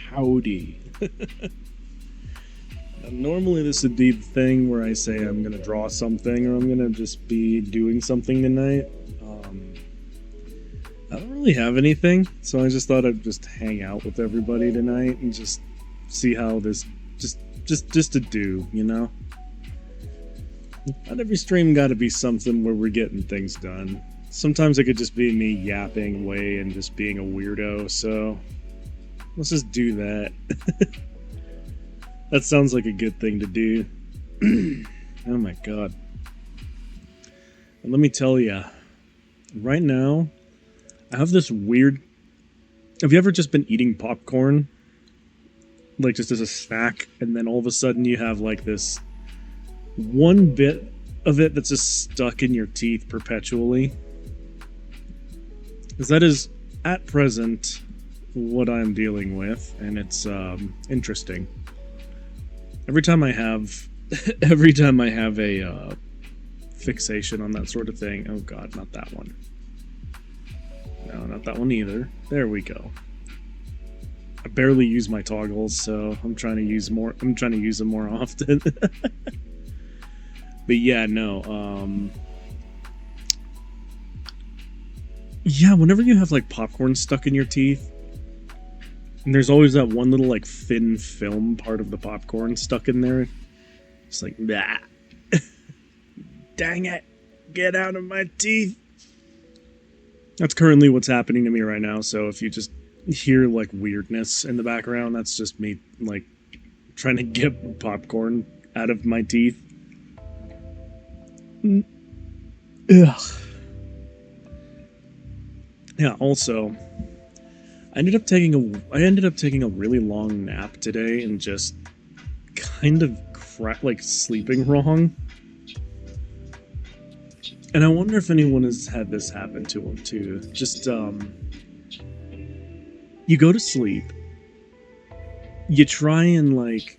Howdy. Now, normally this would be the thing where I say I'm gonna draw something or I'm gonna just be doing something tonight. I don't really have anything, so I just thought I'd just hang out with everybody tonight and just see how this just to do, you know? Not every stream gotta be something where we're getting things done. Sometimes it could just be me yapping away and just being a weirdo, so let's just do that. That sounds like a good thing to do. Oh my god. And let me tell ya, right now, I have this weird... Have you ever just been eating popcorn? Like, just as a snack, and then all of a sudden you have, like, this one bit of it that's just stuck in your teeth perpetually? Because that is, at present, what I'm dealing with, and it's, interesting. Every time I have a, fixation on that sort of thing... Oh god, not that one. No, not that one either. There we go. I barely use my toggles, so I'm trying to use them more often. But yeah, no, yeah, whenever you have, like, popcorn stuck in your teeth, and there's always that one little, like, thin film part of the popcorn stuck in there, it's like, bah. Dang it! Get out of my teeth! That's currently what's happening to me right now, so if you just hear, like, weirdness in the background, that's just me, like, trying to get popcorn out of my teeth. Ugh. Yeah, also, I ended up taking a really long nap today and just kind of sleeping wrong. And I wonder if anyone has had this happen to them too. Just, you go to sleep, you try and, like,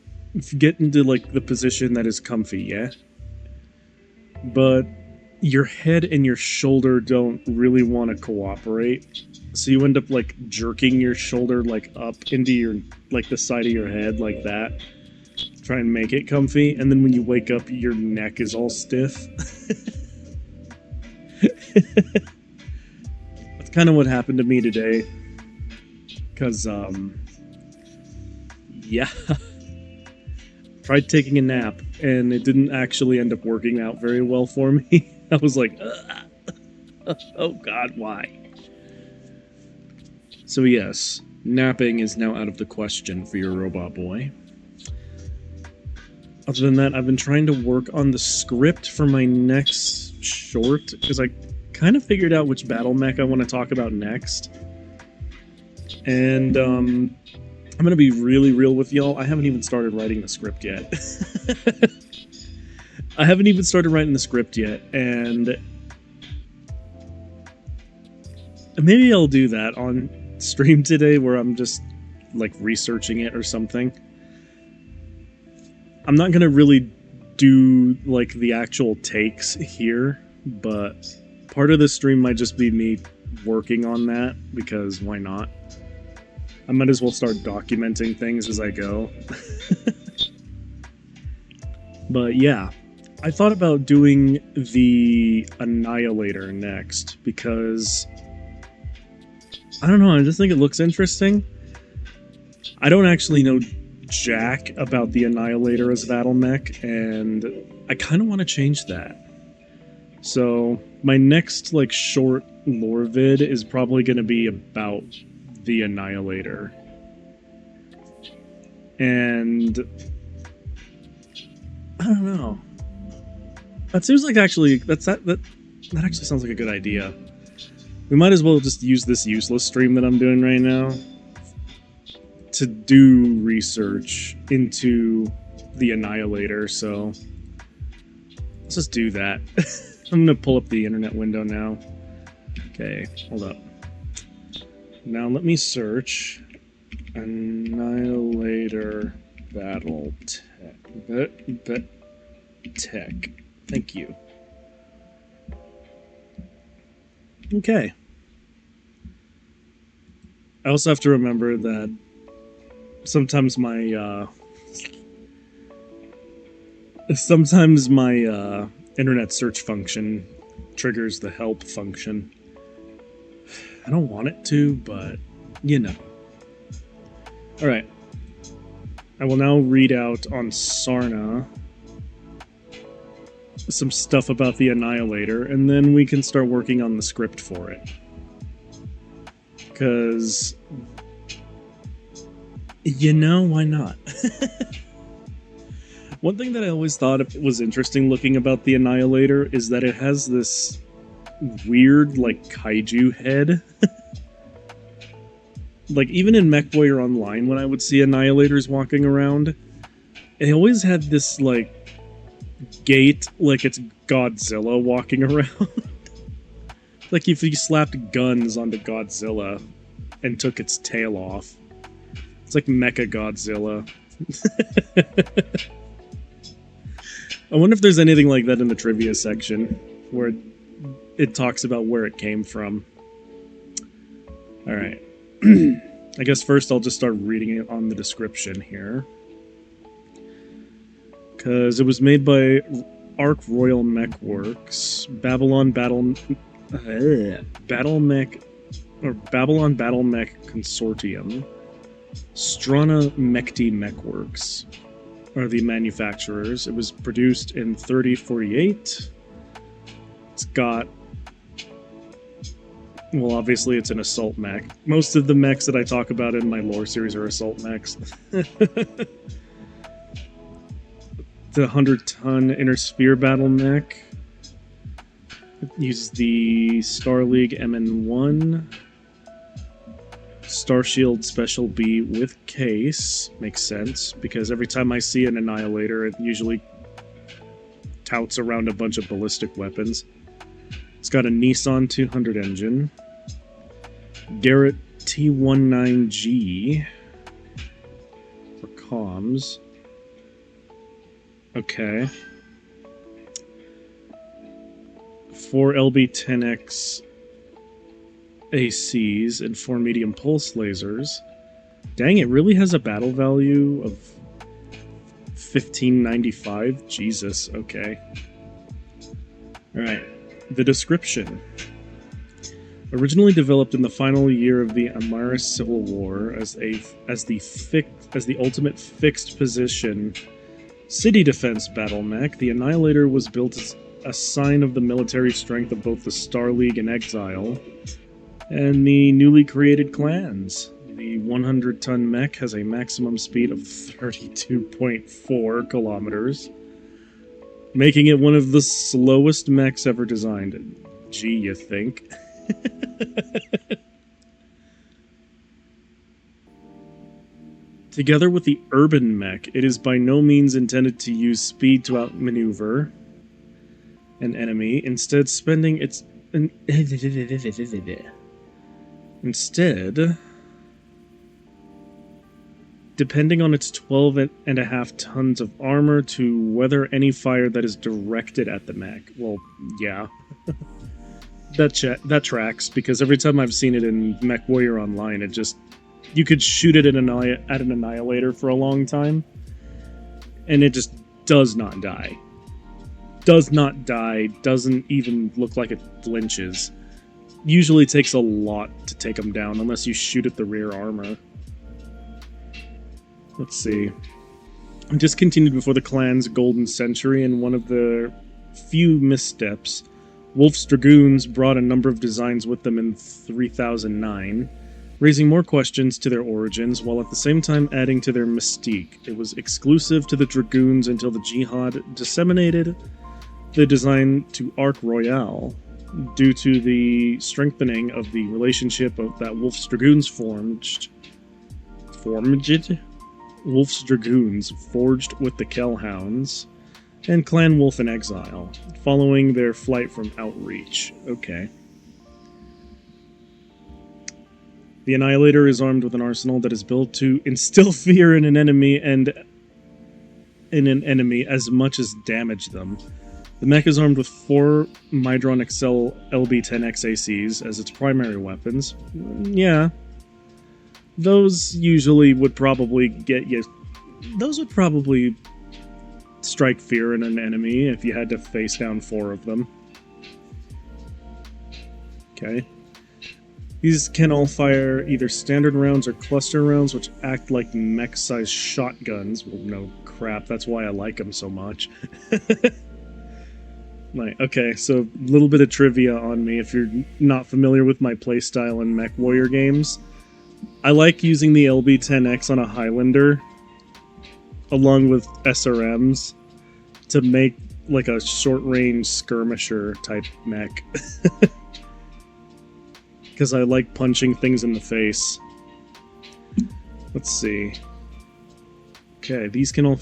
get into, like, the position that is comfy, yeah? But your head and your shoulder don't really want to cooperate, so you end up, like, jerking your shoulder, like, up into your, like, the side of your head, like that. Try and make it comfy, and then when you wake up, your neck is all stiff. That's kind of what happened to me today. Because, yeah. Tried taking a nap, and it didn't actually end up working out very well for me. I was like, oh god, why? So yes, napping is now out of the question for your robot boy. Other than that, I've been trying to work on the script for my next short, because I kind of figured out which battle mech I want to talk about next. And, I'm gonna be really real with y'all, I haven't even started writing the script yet. I haven't even started writing the script yet, and maybe I'll do that on stream today, where I'm just, like, researching it or something. I'm not gonna really do, like, the actual takes here, but part of the stream might just be me working on that, because why not? I might as well start documenting things as I go. But yeah, I thought about doing the Annihilator next, because I don't know, I just think it looks interesting. I don't actually know jack about the Annihilator as battle mech, and I kind of want to change that. So my next, like, short lore vid is probably going to be about the Annihilator. And I don't know. That seems like actually that actually sounds like a good idea. We might as well just use this useless stream that I'm doing right now to do research into the Annihilator, so let's just do that. I'm gonna pull up the internet window now. Okay, hold up. Now let me search Annihilator Battle Tech. Thank you. Okay. I also have to remember that Sometimes my internet search function triggers the help function. I don't want it to, but you know. Alright. I will now read out on Sarna some stuff about the Annihilator, and then we can start working on the script for it. Because, you know, why not? One thing that I always thought was interesting looking about the Annihilator is that it has this weird, like, kaiju head. Like, even in MechWarrior Online, when I would see Annihilators walking around, it always had this, like, gait like it's Godzilla walking around. Like if you slapped guns onto Godzilla and took its tail off. It's like Mecha Godzilla. I wonder if there's anything like that in the trivia section where it talks about where it came from. Alright. I guess first I'll just start reading it on the description here. Because it was made by Arc Royal Mech Works, Babylon Battle Mech Consortium, Strana Mechty Mech Works are the manufacturers. It was produced in 3048. It's got, well, obviously it's an assault mech. Most of the mechs that I talk about in my lore series are assault mechs. The 100-ton Inner Sphere battle mech. It uses the Star League MN1. Starshield Special B with case. Makes sense, because every time I see an Annihilator, it usually touts around a bunch of ballistic weapons. It's got a Nissan 200 engine. Garrett T-19G for comms. Okay. 4 LB-10X ACs and 4 medium pulse lasers. Dang, it really has a battle value of 1595? Jesus, okay. Alright, the description. Originally developed in the final year of the Amaris Civil War as the ultimate fixed position city defense battle mech, the Annihilator was built as a sign of the military strength of both the Star League and Exile, and the newly created clans. The 100-ton mech has a maximum speed of 32.4 kilometers, making it one of the slowest mechs ever designed. Gee, you think? Together with the urban mech, it is by no means intended to use speed to outmaneuver an enemy, instead depending on its 12.5 tons of armor to weather any fire that is directed at the mech. Well, yeah. That tracks, because every time I've seen it in MechWarrior Online, it just... You could shoot it at an Annihilator for a long time, and it just does not die. Does not die, doesn't even look like it flinches. Usually takes a lot to take them down, unless you shoot at the rear armor. Let's see. Discontinued before the clan's golden century, and one of the few missteps, Wolf's Dragoons brought a number of designs with them in 3009, raising more questions to their origins, while at the same time adding to their mystique. It was exclusive to the Dragoons until the Jihad disseminated the design to Arc Royale, due to the strengthening of the relationship that Wolf's Dragoons forged with the Kellhounds and Clan Wolf in Exile, following their flight from Outreach. Okay. The Annihilator is armed with an arsenal that is built to instill fear in an enemy as much as damage them. The mech is armed with 4 Midron Excel LB-10X ACs as its primary weapons. Yeah. Those usually would probably get you. Those would probably strike fear in an enemy if you had to face down 4 of them. Okay. These can all fire either standard rounds or cluster rounds, which act like mech-sized shotguns. Well, no crap, that's why I like them so much. Right, okay, so a little bit of trivia on me if you're not familiar with my playstyle in Mech Warrior games. I like using the LB-10X on a Highlander, along with SRMs, to make like a short-range skirmisher type mech. Because I like punching things in the face. Let's see. Okay, these can all...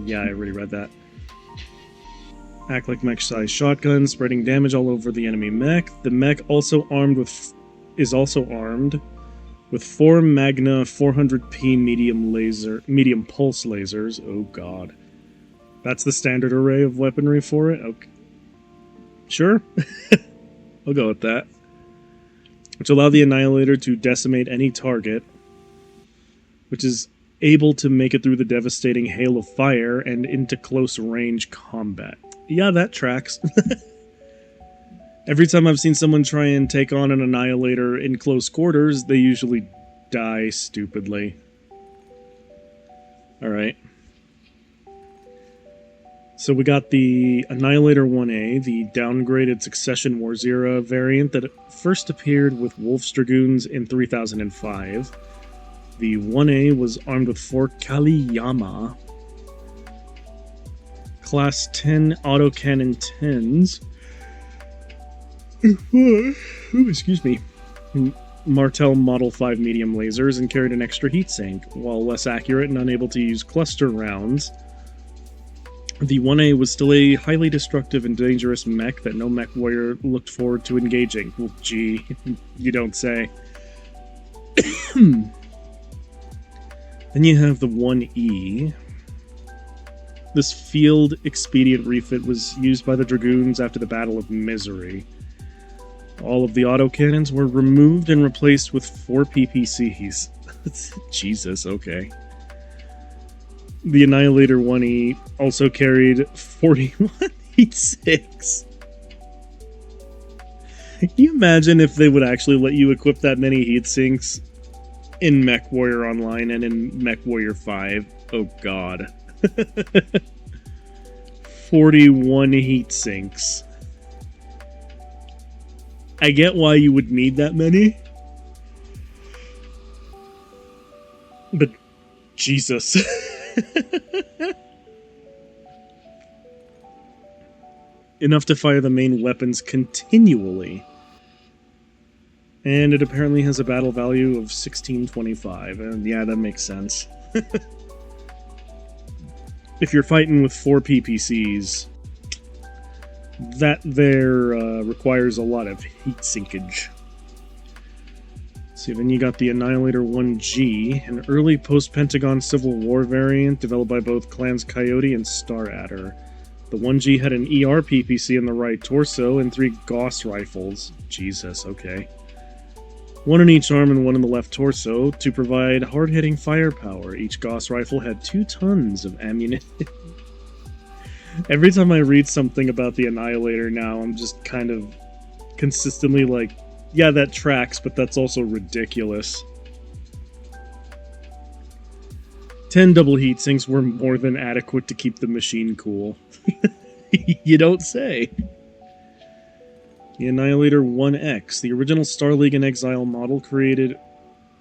yeah, I already read that. Act like mech-sized shotguns, spreading damage all over the enemy mech. The mech is also armed with 4 Magna 400p medium pulse lasers. Oh god. That's the standard array of weaponry for it? Okay. Sure. I'll go with that. Which allow the Annihilator to decimate any target, which is able to make it through the devastating hail of fire and into close range combat. Yeah, that tracks. Every time I've seen someone try and take on an Annihilator in close quarters, they usually die stupidly. Alright. So we got the Annihilator 1A, the downgraded Succession Wars era variant that first appeared with Wolf's Dragoons in 3005. The 1A was armed with 4 Kaliyama Class 10 autocannon 10s. Ooh, excuse me. Martel Model 5 medium lasers and carried an extra heatsink. While less accurate and unable to use cluster rounds, the 1A was still a highly destructive and dangerous mech that no mech warrior looked forward to engaging. Well, gee, you don't say. Then you have the 1E. This field expedient refit was used by the Dragoons after the Battle of Misery. All of the autocannons were removed and replaced with 4 PPCs. Jesus, okay. The Annihilator 1E also carried 41 heat-sinks. Can you imagine if they would actually let you equip that many heat-sinks in Mech Warrior Online and in Mech Warrior 5? Oh god. 41 heat-sinks. I get why you would need that many. But Jesus. Enough to fire the main weapons continually. And it apparently has a battle value of 1625. And yeah, that makes sense. If you're fighting with 4 PPCs, that there requires a lot of heat sinkage. See, then you got the Annihilator 1G, an early post-Pentagon Civil War variant developed by both Clans Coyote and Star Adder. The 1G had an ER PPC in the right torso and 3 Gauss rifles. Jesus, okay. 1 in each arm and 1 in the left torso to provide hard-hitting firepower. Each Gauss rifle had 2 tons of ammunition. Every time I read something about the Annihilator now, I'm just kind of consistently like, yeah, that tracks, but that's also ridiculous. 10 double heat sinks were more than adequate to keep the machine cool. You don't say. The Annihilator 1X, the original Star League in Exile model created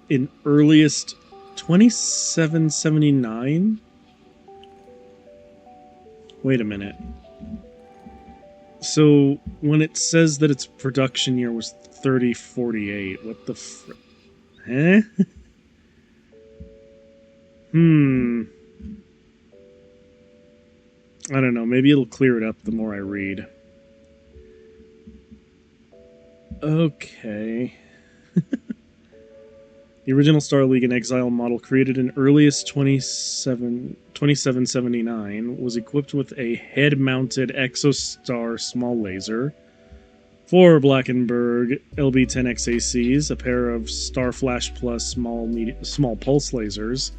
in earliest 2779? Wait a minute. So, when it says that its production year was 3048, what the Huh? I don't know, maybe it'll clear it up the more I read. Okay. The original Star League in Exile model, created in earliest 2779, was equipped with a head-mounted Exostar small laser, 4 Blackenberg LB-10XACs, a pair of Starflash Plus small pulse lasers,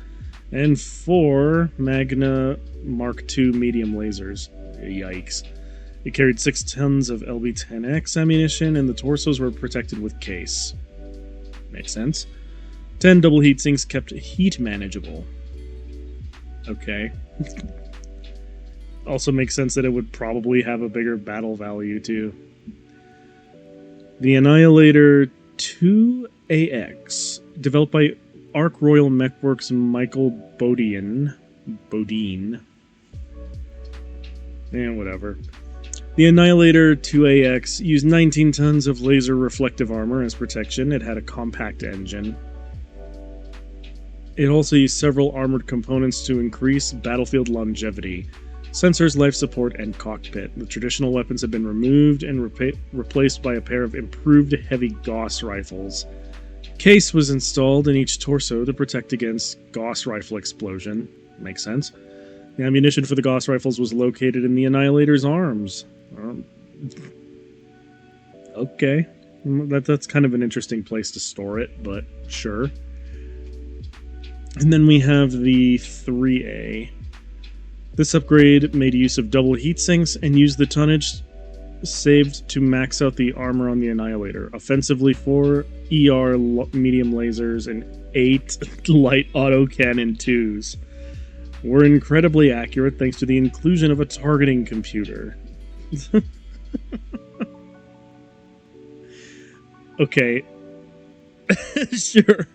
and 4 Magna Mark II medium lasers. Yikes. It carried 6 tons of LB-10X ammunition, and the torsos were protected with case. Makes sense. 10 double heat sinks kept heat manageable. Okay. Also makes sense that it would probably have a bigger battle value, too. The Annihilator 2AX, developed by Ark Royal Mechworks Michael Bodine. Whatever. The Annihilator 2AX used 19 tons of laser reflective armor as protection. It had a compact engine. It also used several armored components to increase battlefield longevity, sensors, life support, and cockpit. The traditional weapons have been removed and replaced by a pair of improved heavy Gauss rifles. Case was installed in each torso to protect against Gauss rifle explosion. Makes sense. The ammunition for the Gauss rifles was located in the Annihilator's arms. Okay. That's kind of an interesting place to store it, but sure. And then we have the 3A. This upgrade made use of double heat sinks and used the tonnage saved to max out the armor on the Annihilator. Offensively, 4 ER medium lasers and 8 light autocannon 2s were incredibly accurate thanks to the inclusion of a targeting computer. Okay. Sure.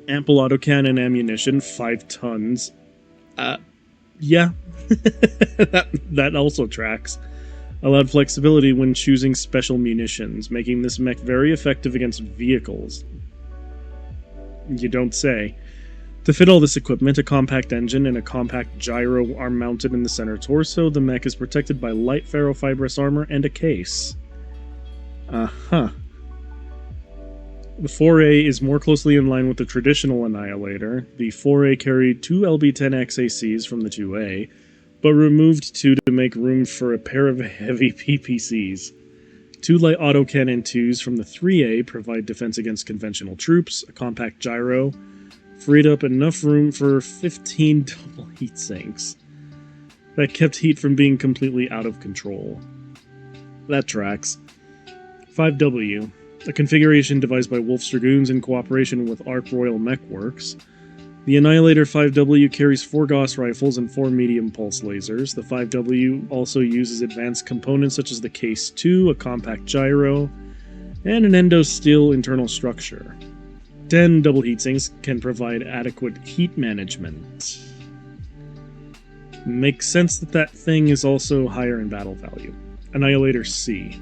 Ample autocannon ammunition, 5 tons. Yeah. that also tracks. Allowed flexibility when choosing special munitions, making this mech very effective against vehicles. You don't say. To fit all this equipment, a compact engine and a compact gyro are mounted in the center torso. The mech is protected by light ferrofibrous armor and a case. Uh-huh. The 4A is more closely in line with the traditional Annihilator. The 4A carried 2 LB-10XACs from the 2A, but removed 2 to make room for a pair of heavy PPCs. 2 light autocannon 2s from the 3A provide defense against conventional troops. A compact gyro freed up enough room for 15 double heat sinks. That kept heat from being completely out of control. That tracks. 5W. A configuration devised by Wolf's Dragoons in cooperation with Ark Royal Mechworks. The Annihilator 5W carries 4 Gauss rifles and 4 medium pulse lasers. The 5W also uses advanced components such as the Case 2, a compact gyro, and an endosteel internal structure. 10 double heatsinks can provide adequate heat management. Makes sense that that thing is also higher in battle value. Annihilator C.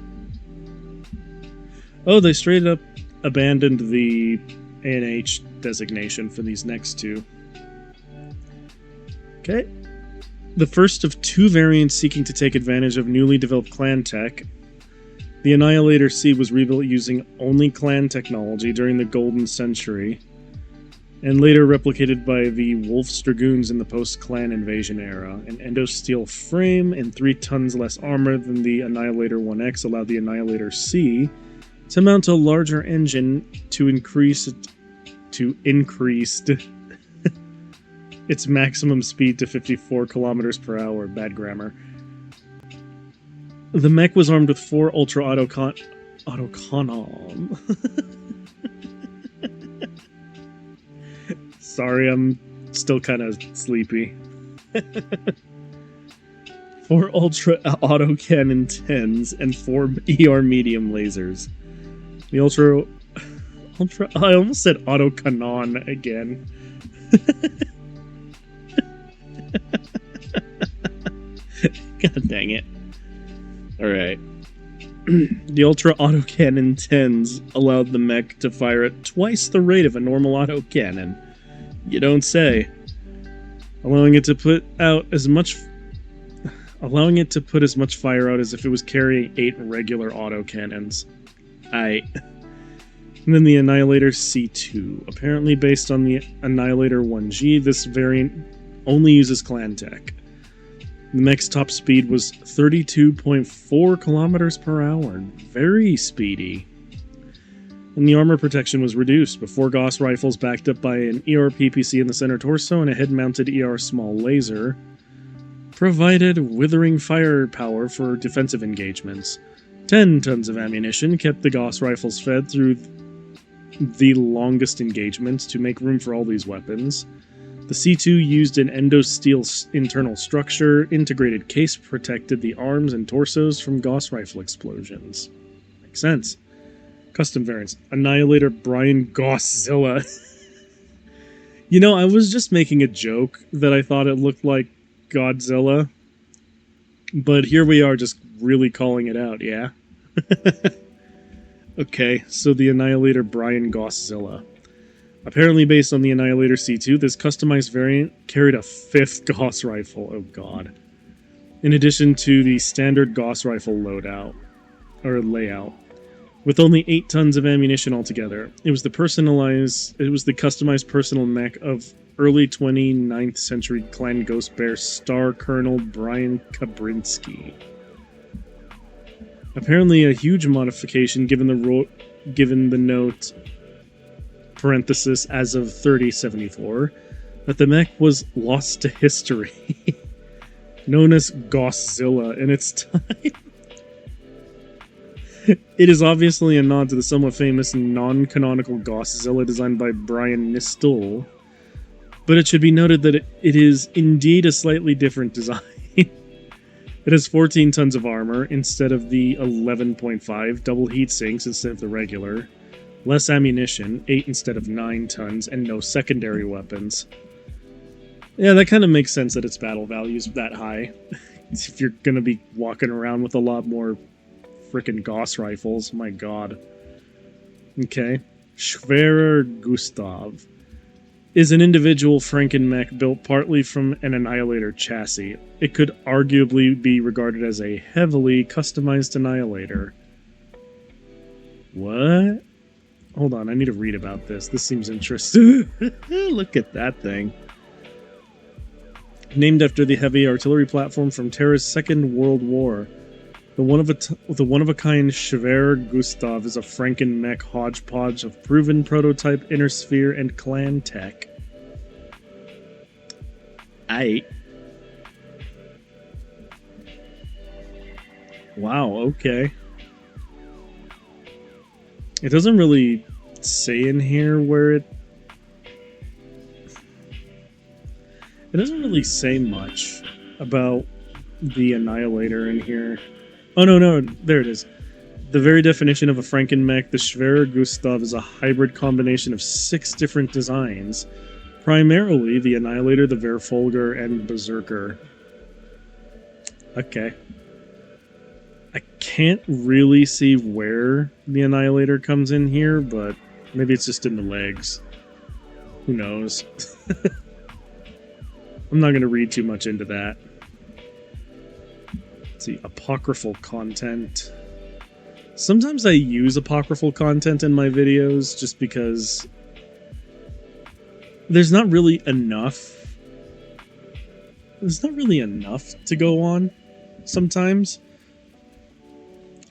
Oh, they straight up abandoned the ANH designation for these next 2. Okay. The first of 2 variants seeking to take advantage of newly developed clan tech. The Annihilator C was rebuilt using only clan technology during the Golden Century, and later replicated by the Wolf's Dragoons in the post-clan invasion era. An endosteel frame and 3 tons less armor than the Annihilator 1X allowed the Annihilator C to mount a larger engine to increase its maximum speed to 54 kilometers per hour. Bad grammar. The mech was armed with 4 ultra autocannon. Sorry, I'm still kind of sleepy. 4 ultra autocannon 10s and 4 ER medium lasers. The ultra I almost said autocannon again. God dang it. Alright. The ultra autocannon 10s allowed the mech to fire at twice the rate of a normal autocannon. You don't say. Allowing it to put as much fire out as if it was carrying 8 regular autocannons. And then the Annihilator C2. Apparently based on the Annihilator 1G, this variant only uses clan tech. The mech's top speed was 32.4 kilometers per hour. Very speedy. And the armor protection was reduced, with 4 Gauss rifles backed up by an ER PPC in the center torso and a head-mounted ER small laser. Provided withering firepower for defensive engagements. 10 tons of ammunition kept the Gauss rifles fed through the longest engagements to make room for all these weapons. The C2 used an endosteel internal structure. Integrated case protected the arms and torsos from Gauss rifle explosions. Makes sense. Custom variants. Annihilator Brian Gosszilla. You know, I was just making a joke that I thought it looked like Godzilla. But here we are just really calling it out, yeah? Okay, so the Annihilator Brian Gosszilla. Apparently based on the Annihilator C2, this customized variant carried a 5th Gauss rifle, oh god. In addition to the standard Gauss rifle layout. With only 8 tons of ammunition altogether. It was the customized personal mech of early 29th century Clan Ghost Bear Star Colonel Brian Kabrinsky. Apparently a huge modification given the note parenthesis as of 3074 that the mech was lost to history. Known as Gosszilla in its time. It is obviously a nod to the somewhat famous non-canonical Gosszilla designed by Brian Nistel, but it should be noted that it is indeed a slightly different design. It has 14 tons of armor instead of the 11.5, double heat sinks instead of the regular, less ammunition, 8 instead of 9 tons, and no secondary weapons. Yeah, that kind of makes sense that its battle value is that high. If you're gonna be walking around with a lot more frickin' Gauss rifles, my god. Okay. Schwerer Gustav is an individual Frankenmech built partly from an Annihilator chassis. It could arguably be regarded as a heavily customized Annihilator. What? Hold on, I need to read about this. This seems interesting. Look at that thing. Named after the heavy artillery platform from Terra's Second World War. The one-of-a-kind Schwerer Gustav is a Frankenmech hodgepodge of proven prototype inner sphere and clan tech. Wow, okay. It doesn't really say in here where it doesn't really say much about the Annihilator in here. Oh, no, there it is. The very definition of a Frankenmech, the Schwerer Gustav is a hybrid combination of 6 different designs. Primarily the Annihilator, the Verfolger, and Berserker. Okay. I can't really see where the Annihilator comes in here, but maybe it's just in the legs. Who knows? I'm not going to read too much into that. Let's see, apocryphal content. Sometimes I use apocryphal content in my videos just because there's not really enough. There's not really enough to go on sometimes.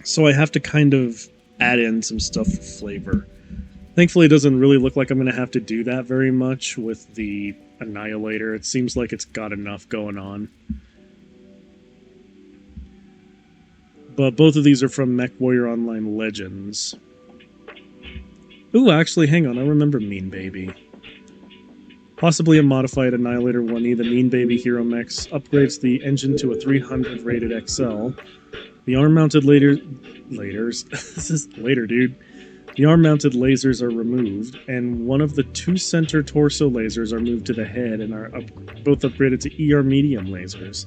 So I have to kind of add in some stuff for flavor. Thankfully, it doesn't really look like I'm going to have to do that very much with the Annihilator. It seems like it's got enough going on. But both of these are from MechWarrior Online Legends. Ooh, actually, hang on, I remember Mean Baby. Possibly a modified Annihilator 1E, the Mean Baby Hero Mechs upgrades the engine to a 300 rated XL. The arm-mounted this is later, dude. The arm-mounted lasers are removed, and one of the 2 center torso lasers are moved to the head and are both upgraded to ER medium lasers.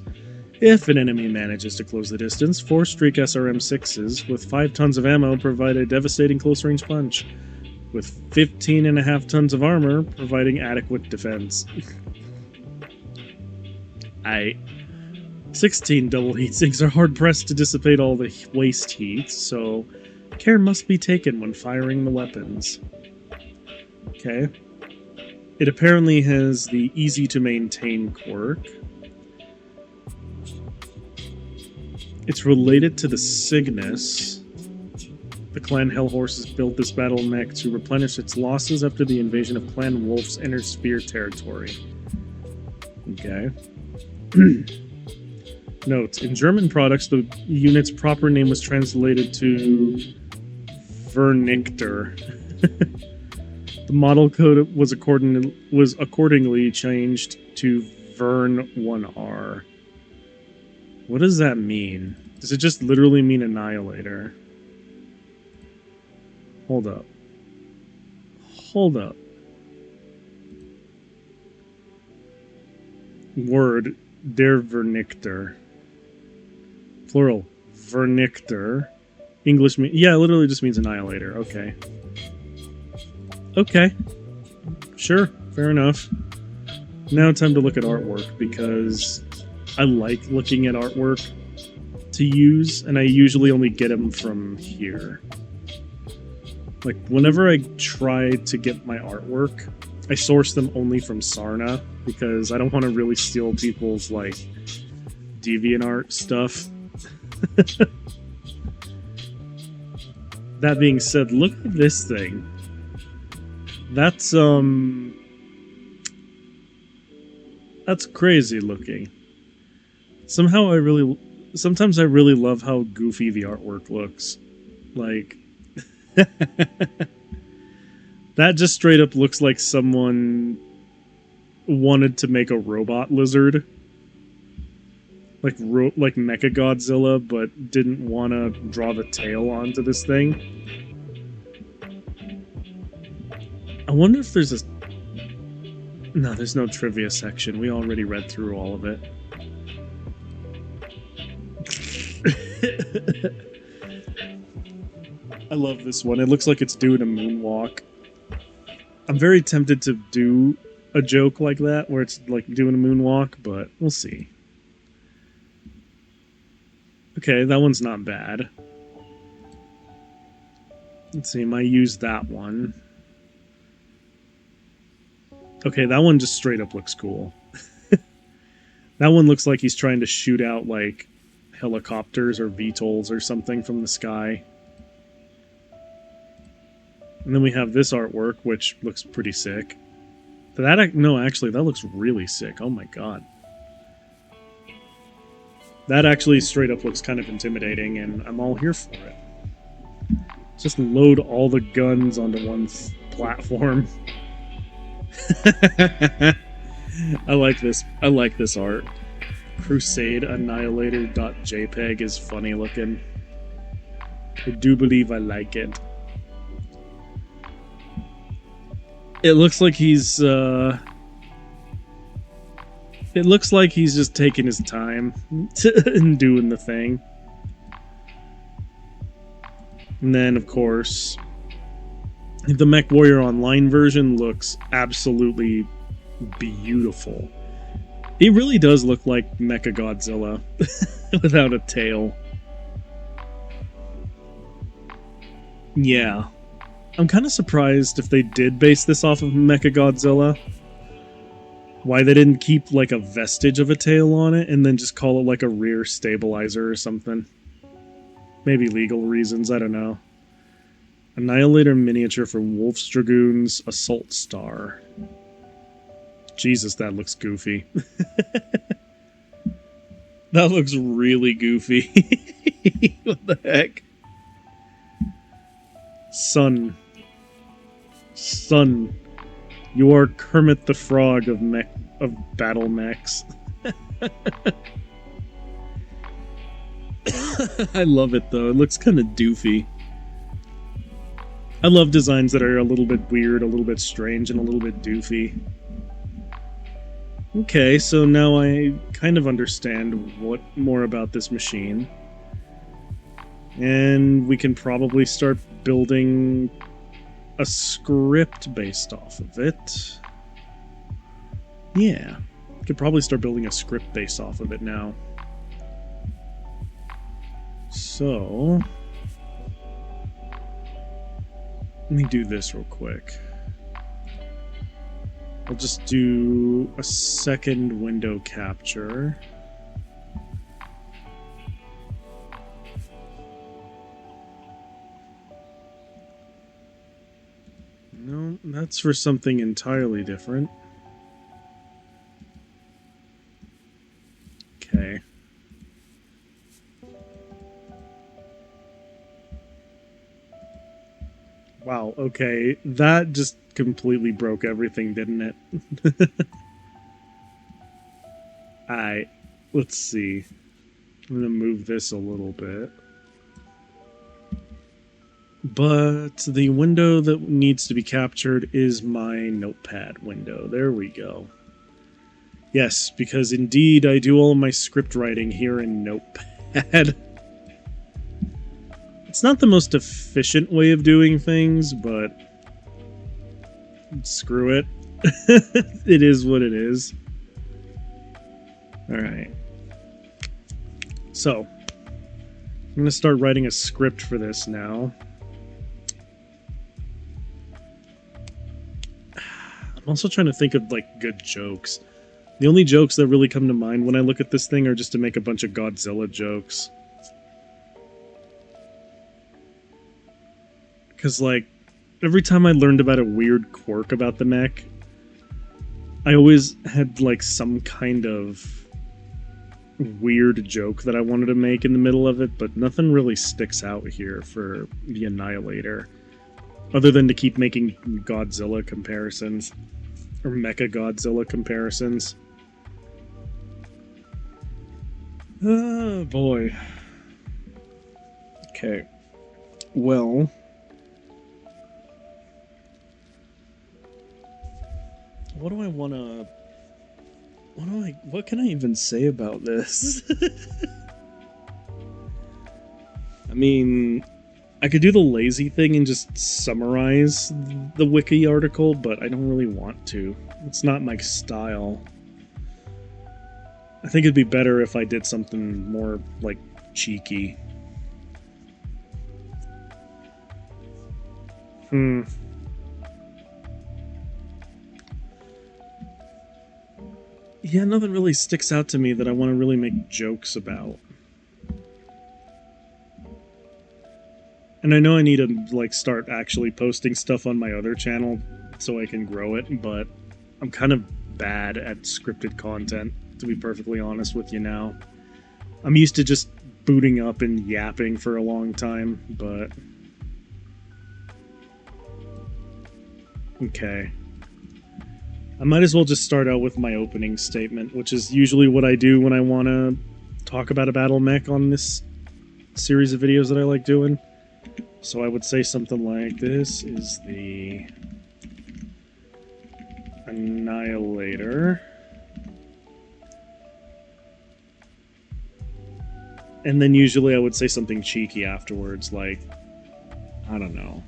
If an enemy manages to close the distance, 4 Streak SRM-6s with 5 tons of ammo provide a devastating close-range punch, with 15.5 tons of armor providing adequate defense. 16 double heatsinks are hard-pressed to dissipate all the waste heat, so care must be taken when firing the weapons. Okay. It apparently has the easy-to-maintain quirk. It's related to the Cygnus. The clan Hellhorses built this battle mech to replenish its losses after the invasion of Clan Wolf's Inner Sphere territory. Okay. Notes. In German products, the unit's proper name was translated to Vernichter. The model code was accordingly changed to Vern 1R. What does that mean? Does it just literally mean Annihilator? Hold up. Hold up. Word, der Vernichter. Plural, Vernichter. English, yeah, it literally just means Annihilator. Okay. Okay. Sure, fair enough. Now time to look at artwork, because I like looking at artwork to use, and I usually only get them from here. Like, whenever I try to get my artwork, I source them only from Sarna, because I don't want to really steal people's, like, DeviantArt stuff. That being said, look at this thing. That's crazy looking. Sometimes I really love how goofy the artwork looks. Like, that just straight up looks like someone wanted to make a robot lizard. Like Mechagodzilla, but didn't want to draw the tail onto this thing. I wonder if there's a... No, there's no trivia section. We already read through all of it. I love this one. It looks like it's doing a moonwalk. I'm very tempted to do a joke like that, where it's like doing a moonwalk, but we'll see. Okay, that one's not bad. Let's see, might use that one. Okay, that one just straight up looks cool. That one looks like he's trying to shoot out, like, helicopters or VTOLs or something from the sky. And then we have this artwork, which looks pretty sick. No, actually, that looks really sick. Oh my god. That actually straight up looks kind of intimidating, and I'm all here for it. Just load all the guns onto one platform. I like this. I like this art. Crusade Annihilator.jpg is funny looking. I do believe I like it. It looks like he's it looks like he's just taking his time and doing the thing. And then, of course, the MechWarrior Online version looks absolutely beautiful. It really does look like Mechagodzilla without a tail. Yeah. I'm kind of surprised if they did base this off of Mechagodzilla. Why they didn't keep, like, a vestige of a tail on it and then just call it, like, a rear stabilizer or something. Maybe legal reasons, I don't know. Annihilator miniature for Wolf's Dragoon's Assault Star. Jesus, that looks goofy. That looks really goofy. What the heck? Son. Son. You are Kermit the Frog of battle mechs. I love it though. It looks kind of doofy. I love designs that are a little bit weird, a little bit strange, and a little bit doofy. Okay, so now I kind of understand what more about this machine. And we can probably start building a script based off of it. Yeah, we could probably start building a script based off of it now. So, let me do this real quick. I'll just do a second window capture. That's for something entirely different. Okay. Wow, okay. That just completely broke everything, didn't it? Alright, let's see. I'm gonna move this a little bit. But the window that needs to be captured is my notepad window. There we go. Yes, because indeed I do all my script writing here in Notepad. It's not the most efficient way of doing things, but screw it. It is what it is. Alright. So, I'm going to start writing a script for this now. I'm also trying to think of, like, good jokes. The only jokes that really come to mind when I look at this thing are just to make a bunch of Godzilla jokes. Because, like, every time I learned about a weird quirk about the mech, I always had, like, some kind of weird joke that I wanted to make in the middle of it, but nothing really sticks out here for the Annihilator. Other than to keep making Godzilla comparisons. Or Mecha Godzilla comparisons. Oh, boy. Okay. Well... what do I want to... what can I even say about this? I mean, I could do the lazy thing and just summarize the wiki article, but I don't really want to. It's not my style. I think it'd be better if I did something more, like, cheeky. Yeah, nothing really sticks out to me that I want to really make jokes about. And I know I need to, like, start actually posting stuff on my other channel so I can grow it, but I'm kind of bad at scripted content, to be perfectly honest with you now. I'm used to just booting up and yapping for a long time, but... okay. I might as well just start out with my opening statement, which is usually what I do when I want to talk about a battle mech on this series of videos that I like doing. So I would say something like, this is the Annihilator. And then usually I would say something cheeky afterwards, like, I don't know.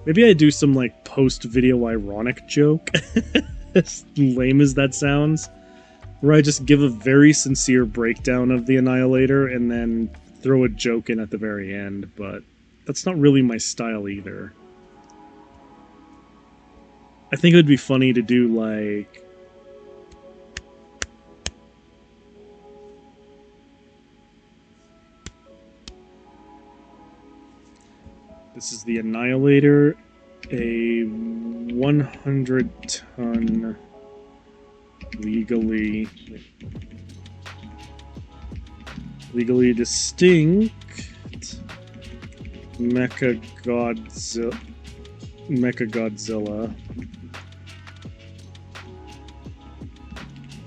Maybe I do some, like, post-video ironic joke, as lame as that sounds, where I just give a very sincere breakdown of the Annihilator and then throw a joke in at the very end, but that's not really my style either. I think it would be funny to do, like... this is the Annihilator, a 100-ton legally distinct Mecha Godzilla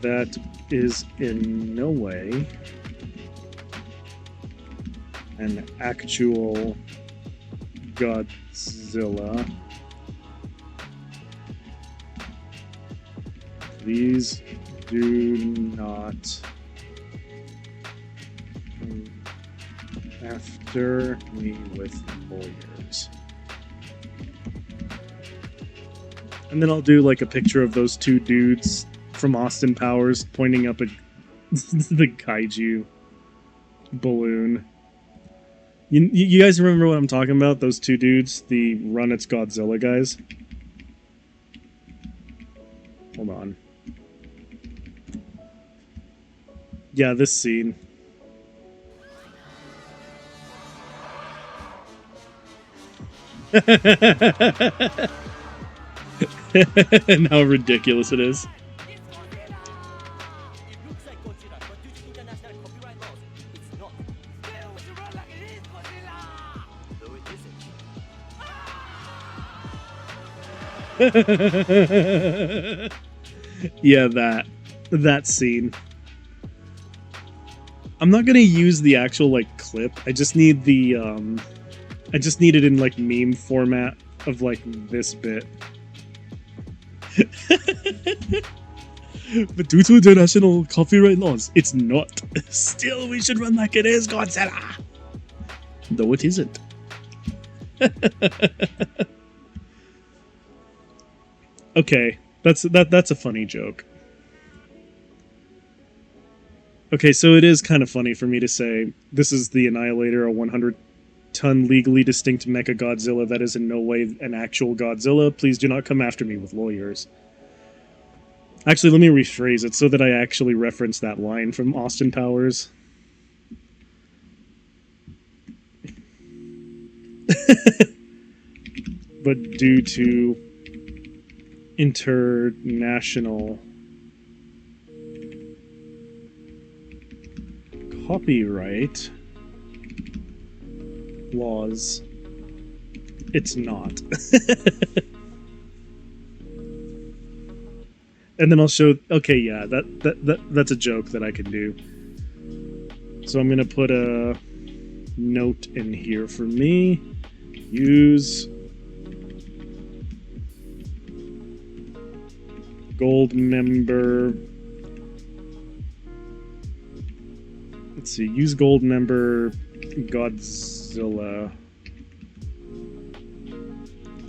that is in no way an actual Godzilla. Please do not come after me with lawyers. And then I'll do like a picture of those two dudes from Austin Powers pointing up at the kaiju balloon. You guys remember what I'm talking about? Those two dudes? The Run It's Godzilla guys? Hold on. Yeah, this scene. And how ridiculous it is. Yeah, that scene. I'm not gonna use the actual like clip. I just need the I just need it in like meme format of like this bit. But due to international copyright laws, it's not. Still, we should run like it is, Godzilla. Though it isn't. Okay, that's a funny joke. Okay, so it is kind of funny for me to say this is the Annihilator, a 100-ton legally distinct Mecha Godzilla that is in no way an actual Godzilla. Please do not come after me with lawyers. Actually, let me rephrase it so that I actually reference that line from Austin Powers. But due to international copyright laws, it's not. And then I'll show. Okay, yeah, that's a joke that I can do. So I'm gonna put a note in here for me. Use gold member. Let's see. Use gold member Godzilla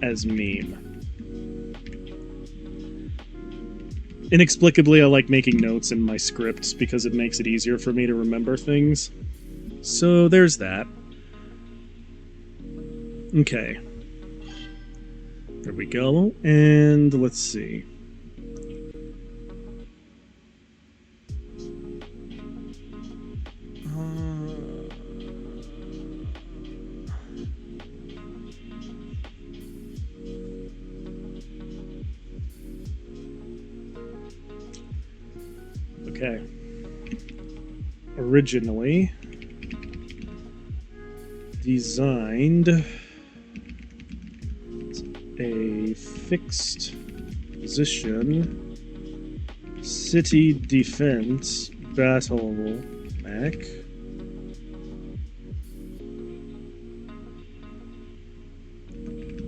as meme. Inexplicably, I like making notes in my scripts because it makes it easier for me to remember things. So there's that. Okay. There we go. And let's see. Okay. Originally designed a fixed position city defense battle mech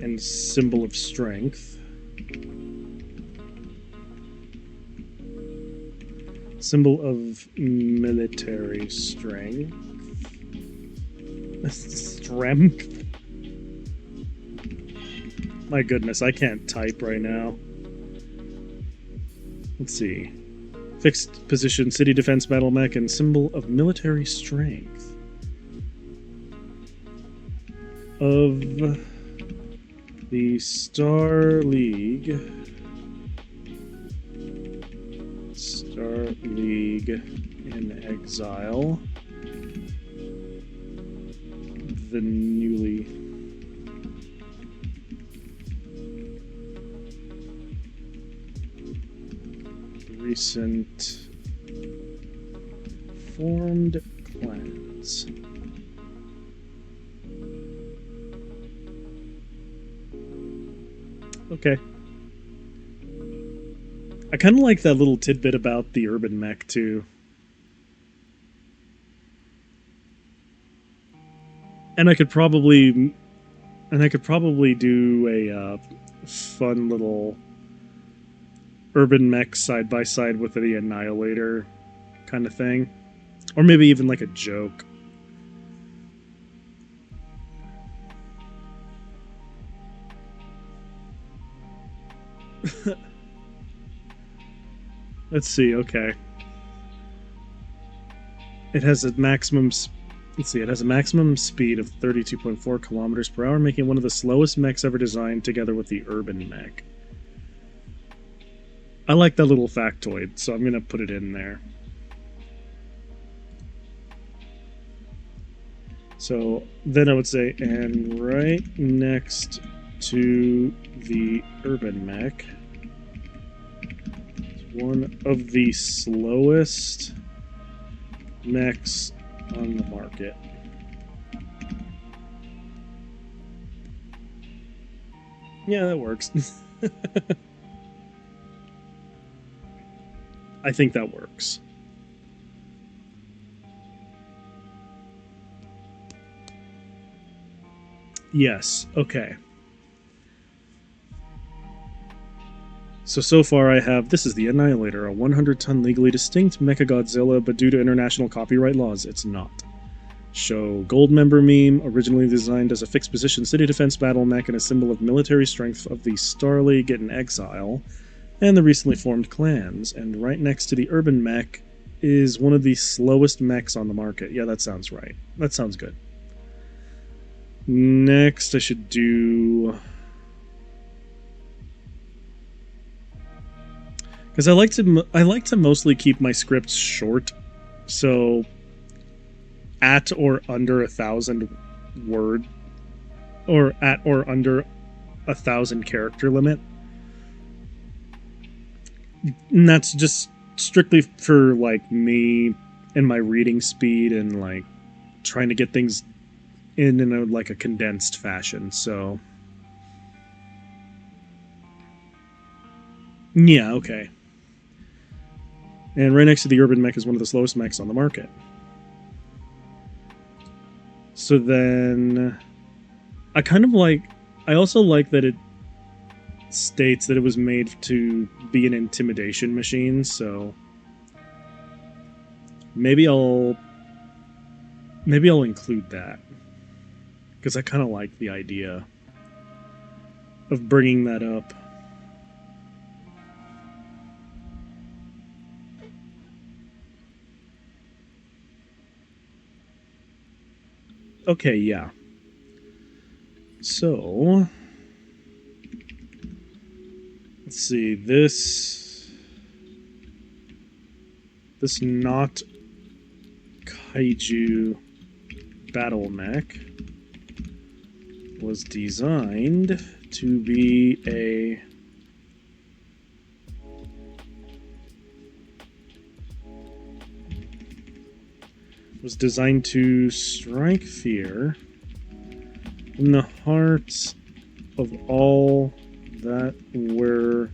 and symbol of strength. Symbol of military strength. Strength? My goodness, I can't type right now. Let's see. Fixed position, city defense battle mech, and symbol of military strength. Of the Star League. Star League in Exile. The newly recent formed clans. Okay. I kind of like that little tidbit about the urban mech too. And I could probably do a fun little urban mech side by side with the Annihilator kind of thing, or maybe even like a joke. Let's see. Okay, it has a maximum. Let's see, it has a maximum speed of 32.4 kilometers per hour, making it one of the slowest mechs ever designed, together with the urban mech. I like that little factoid, so I'm going to put it in there. So then I would say, and right next to the urban mech, one of the slowest mechs on the market. Yeah, that works. I think that works. Yes, okay. So far I have, this is the Annihilator, a 100-ton legally distinct Mechagodzilla, but due to international copyright laws, it's not. Show Goldmember meme, originally designed as a fixed position city defense battle mech and a symbol of military strength of the Star League in exile, and the recently formed clans. And right next to the urban mech is one of the slowest mechs on the market. Yeah, that sounds right. That sounds good. Next, I should do... because I like to mostly keep my scripts short, so at or under 1,000 word, or at or under 1,000 character limit. And that's just strictly for like me and my reading speed and like trying to get things in like a condensed fashion. So yeah, okay. And right next to the urban mech is one of the slowest mechs on the market. So then I also like that it states that it was made to be an intimidation machine, so maybe I'll include that, because I kind of like the idea of bringing that up. Okay, yeah. So let's see, this not kaiju battle mech was designed to be to strike fear in the hearts of all that were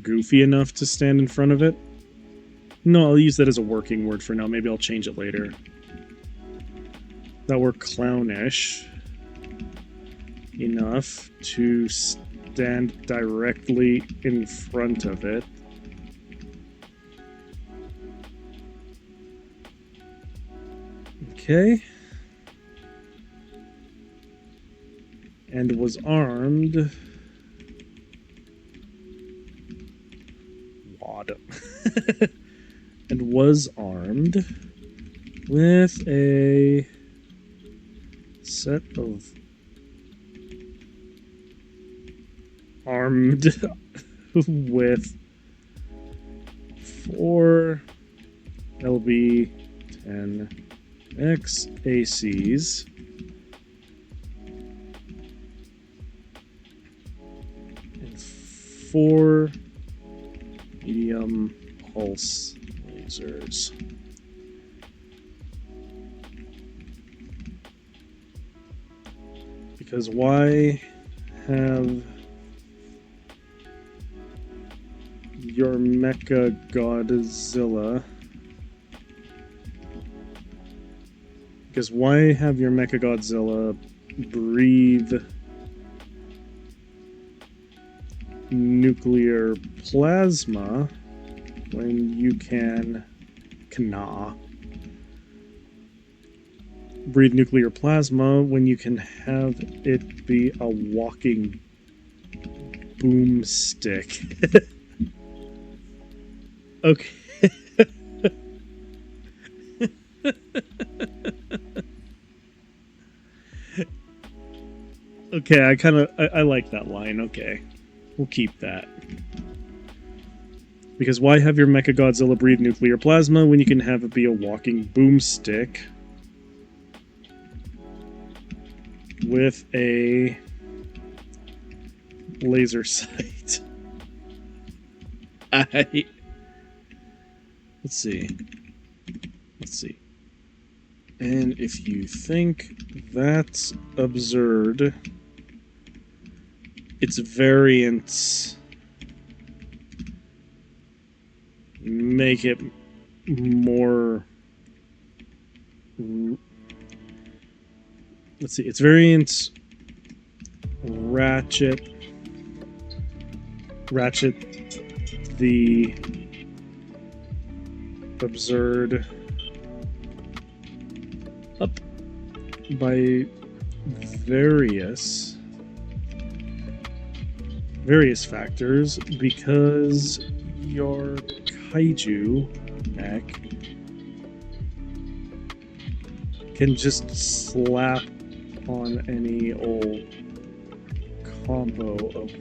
goofy enough to stand in front of it. No, I'll use that as a working word for now. Maybe I'll change it later. That were clownish enough to stand directly in front of it. Okay. And was armed. Wad. And was armed with a set of armed with 4 LB-10X ACs and 4 medium pulse lasers. Because why have your Mechagodzilla? Because why have your Mechagodzilla breathe nuclear plasma when you cannot breathe nuclear plasma when you can have it be a walking boomstick? Okay. Okay, I like that line. Okay, we'll keep that. Because why have your Mechagodzilla breathe nuclear plasma when you can have it be a walking boomstick with a laser sight? Let's see. And if you think that's absurd, its variants make it more... Let's see, its variants ratchet the absurd up by various factors, because your kaiju mech can just slap on any old combo of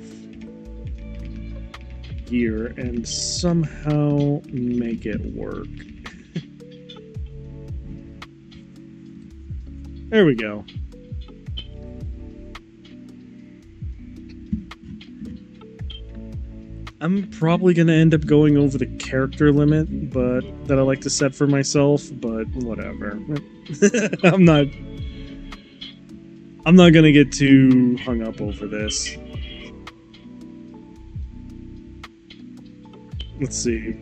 gear and somehow make it work. There we go. I'm probably going to end up going over the character limit, but that I like to set for myself, but whatever. I'm not going to get too hung up over this. Let's see.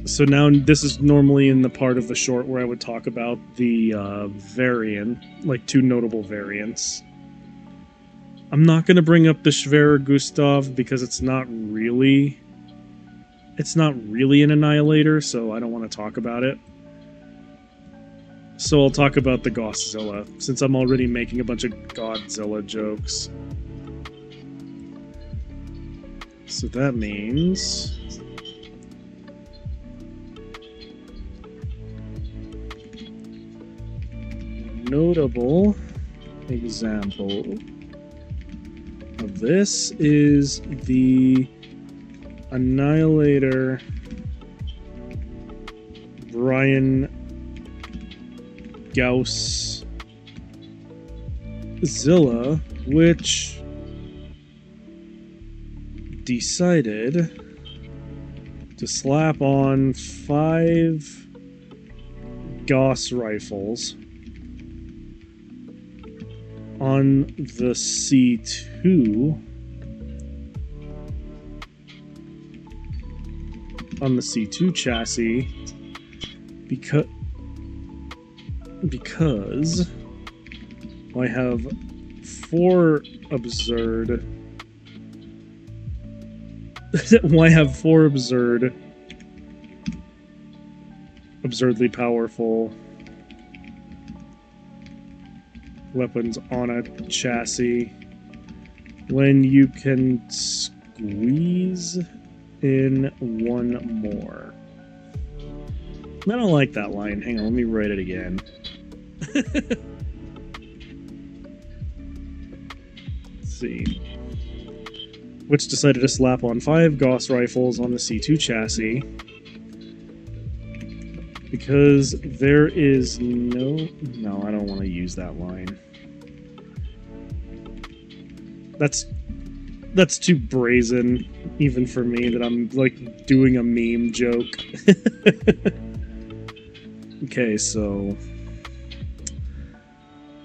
So now this is normally in the part of the short where I would talk about the variant, like 2 notable variants. I'm not going to bring up the Schwerer Gustav because it's not really an Annihilator, so I don't want to talk about it. So I'll talk about the Godzilla, since I'm already making a bunch of Godzilla jokes. So that means... notable example of this is the Annihilator Brian Gauss-Zilla, which decided to slap on 5 Gauss rifles on the C2 chassis because I have 4 absurd absurdly powerful weapons on a chassis when you can squeeze in 1 more. I don't like that line. Hang on, let me write it again. Let's see. Which decided to slap on 5 Gauss rifles on the C2 chassis because there is no, I don't want to use that line. That's too brazen, even for me, that I'm like doing a meme joke. Okay, so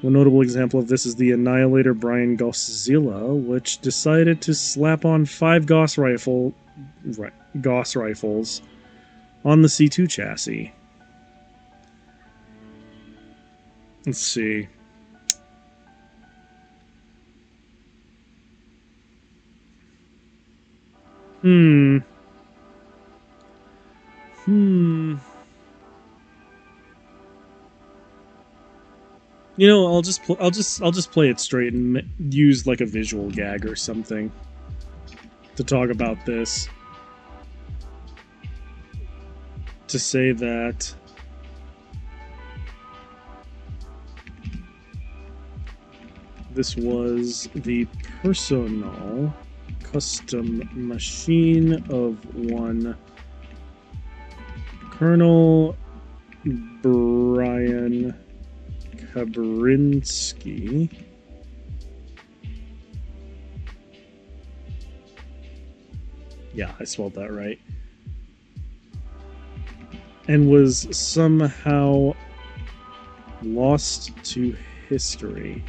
one notable example of this is the Annihilator Brian Gauss-Zilla, which decided to slap on 5 Gauss rifles on the C2 chassis. Let's see. You know, I'll just play it straight and use like a visual gag or something to talk about this. To say that this was the personal custom machine of one Colonel Brian Kabrinsky. Yeah, I spelled that right. And was somehow lost to history.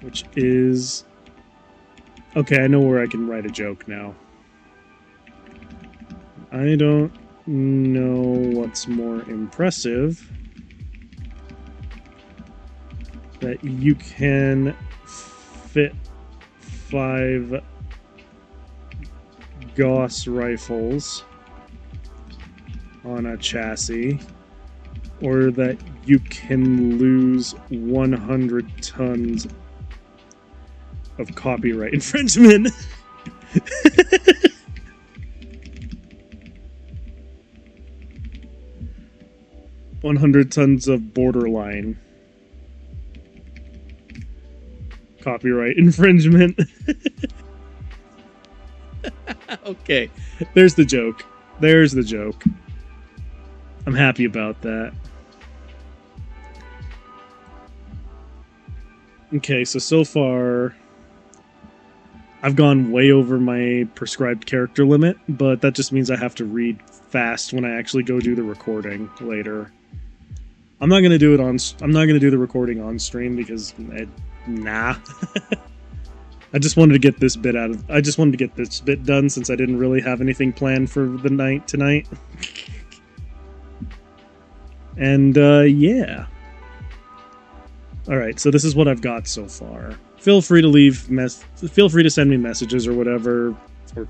Which is... Okay, I know where I can write a joke now. I don't know what's more impressive. That you can fit 5 Gauss rifles on a chassis, or that you can lose 100 tons of copyright infringement. 100 tons of borderline copyright infringement. Okay, there's the joke. There's the joke. I'm happy about that. Okay, so far I've gone way over my prescribed character limit, but that just means I have to read fast when I actually go do the recording later. I'm not gonna do the recording on stream because nah. I just wanted to get this bit done since I didn't really have anything planned for the night tonight. And yeah. Alright, so this is what I've got so far. Feel free to send me messages or whatever, or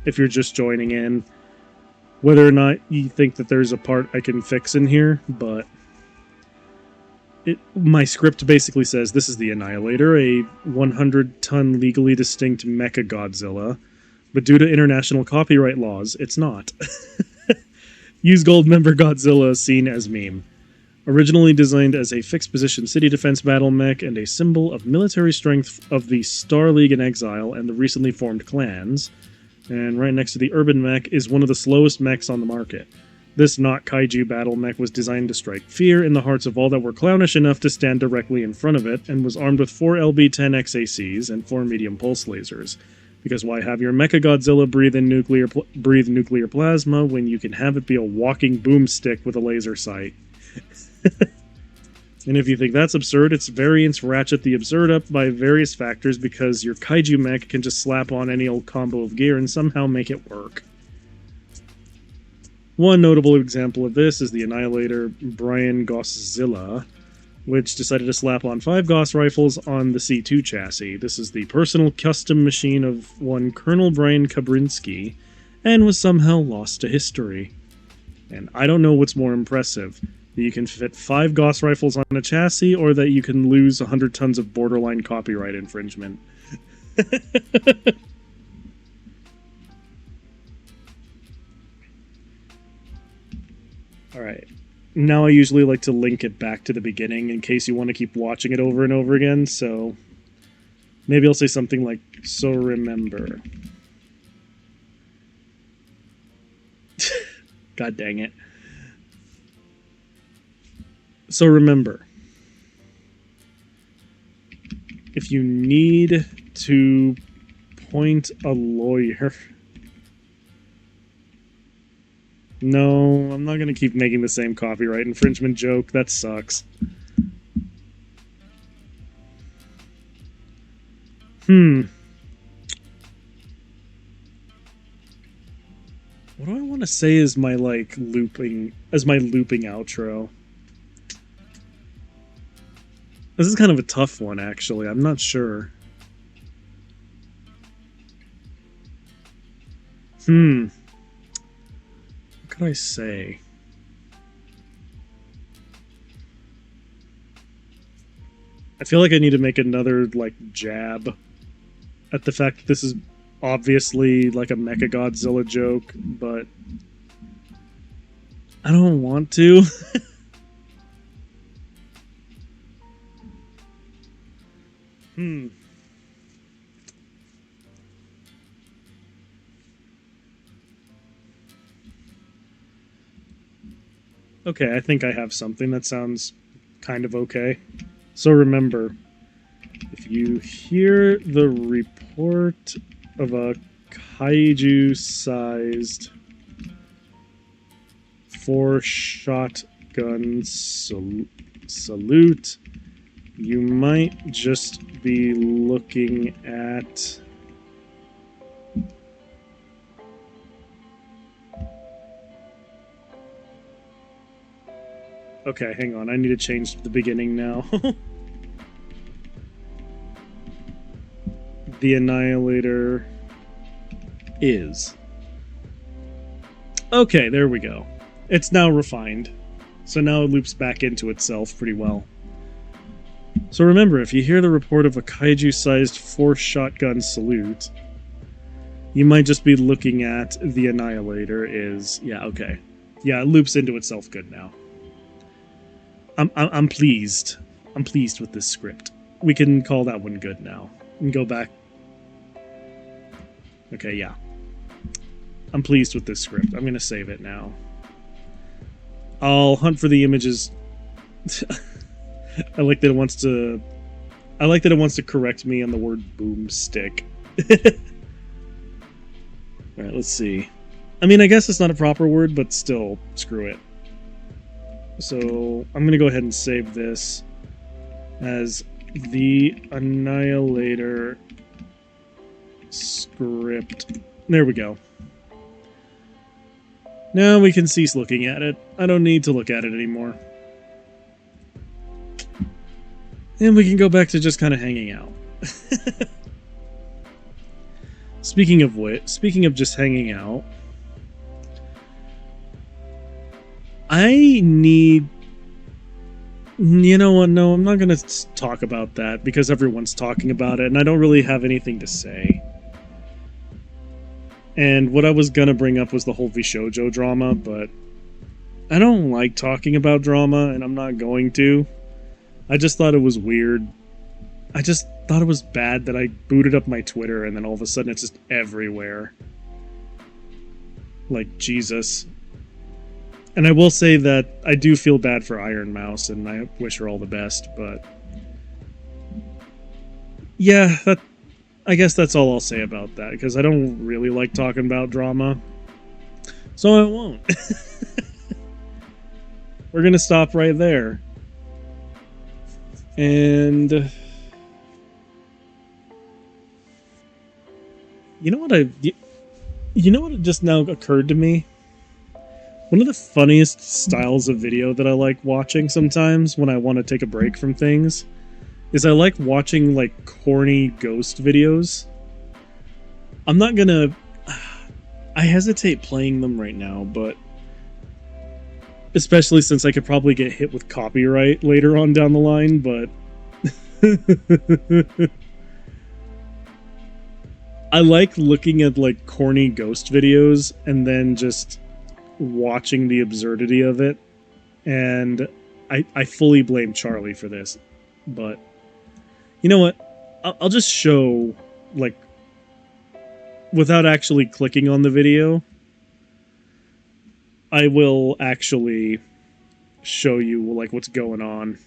if you're just joining in, whether or not you think that there's a part I can fix in here, but my script basically says this is the Annihilator, a 100-ton legally distinct Mecha Godzilla, but due to international copyright laws, it's not. Use gold member Godzilla seen as meme. Originally designed as a fixed-position city defense battle mech and a symbol of military strength of the Star League in Exile and the recently formed clans, and right next to the urban mech is one of the slowest mechs on the market. This not kaiju battle mech was designed to strike fear in the hearts of all that were clownish enough to stand directly in front of it, and was armed with 4 LB-10 XACs and 4 medium pulse lasers. Because why have your Mechagodzilla breathe nuclear plasma when you can have it be a walking boomstick with a laser sight? And if you think that's absurd, its variants ratchet the absurd up by various factors because your kaiju mech can just slap on any old combo of gear and somehow make it work. One notable example of this is the Annihilator Brian Gosszilla, which decided to slap on 5 Gauss rifles on the C2 chassis. This is the personal custom machine of one Colonel Brian Kabrinsky, and was somehow lost to history. And I don't know what's more impressive, that you can fit 5 Gauss rifles on a chassis, or that you can lose 100 tons of borderline copyright infringement. Alright. Now I usually like to link it back to the beginning in case you want to keep watching it over and over again, so maybe I'll say something like, so remember. God dang it. So remember, if you need to point a lawyer... No, I'm not going to keep making the same copyright infringement joke. That sucks. What do I want to say as my, looping outro? This is kind of a tough one, actually. I'm not sure. What could I say? I feel like I need to make another, jab at the fact that this is obviously, a Mechagodzilla joke, but I don't want to. Okay, I think I have something that sounds kind of okay. So remember, if you hear the report of a kaiju-sized 4-shotgun salute, you might just be looking at... Okay, hang on. I need to change the beginning now. The Annihilator is. Okay, there we go. It's now refined. So now it loops back into itself pretty well. So remember, if you hear the report of a kaiju-sized 4-shotgun salute, you might just be looking at the Annihilator is... Yeah, okay. Yeah, it loops into itself good now. I'm pleased. I'm pleased with this script. We can call that one good now. And go back. Okay, yeah. I'm pleased with this script. I'm gonna save it now. I'll hunt for the images. I like that it wants to... I like that it wants to correct me on the word boomstick. Alright, let's see. I mean, I guess it's not a proper word, but still, screw it. So, I'm going to go ahead and save this as the Annihilator script. There we go. Now we can cease looking at it. I don't need to look at it anymore. And we can go back to just kind of hanging out. Speaking of just hanging out, I need... You know what? No, I'm not going to talk about that because everyone's talking about it and I don't really have anything to say. And what I was going to bring up was the whole Vishojo drama, but I don't like talking about drama and I'm not going to. I just thought it was weird. I just thought it was bad that I booted up my Twitter and then all of a sudden it's just everywhere. Like, Jesus. And I will say that I do feel bad for Iron Mouse, and I wish her all the best, but... Yeah, I guess that's all I'll say about that, because I don't really like talking about drama. So I won't. We're gonna stop right there. And... You know what just now occurred to me? One of the funniest styles of video that I like watching sometimes when I want to take a break from things is I like watching, like, corny ghost videos. I'm not gonna... I hesitate playing them right now, but... Especially since I could probably get hit with copyright later on down the line, but... I like looking at, like, corny ghost videos and then just watching the absurdity of it, and I fully blame Charlie for this, but you know what? I'll just show, like, without actually clicking on the video, I will actually show you, like, what's going on.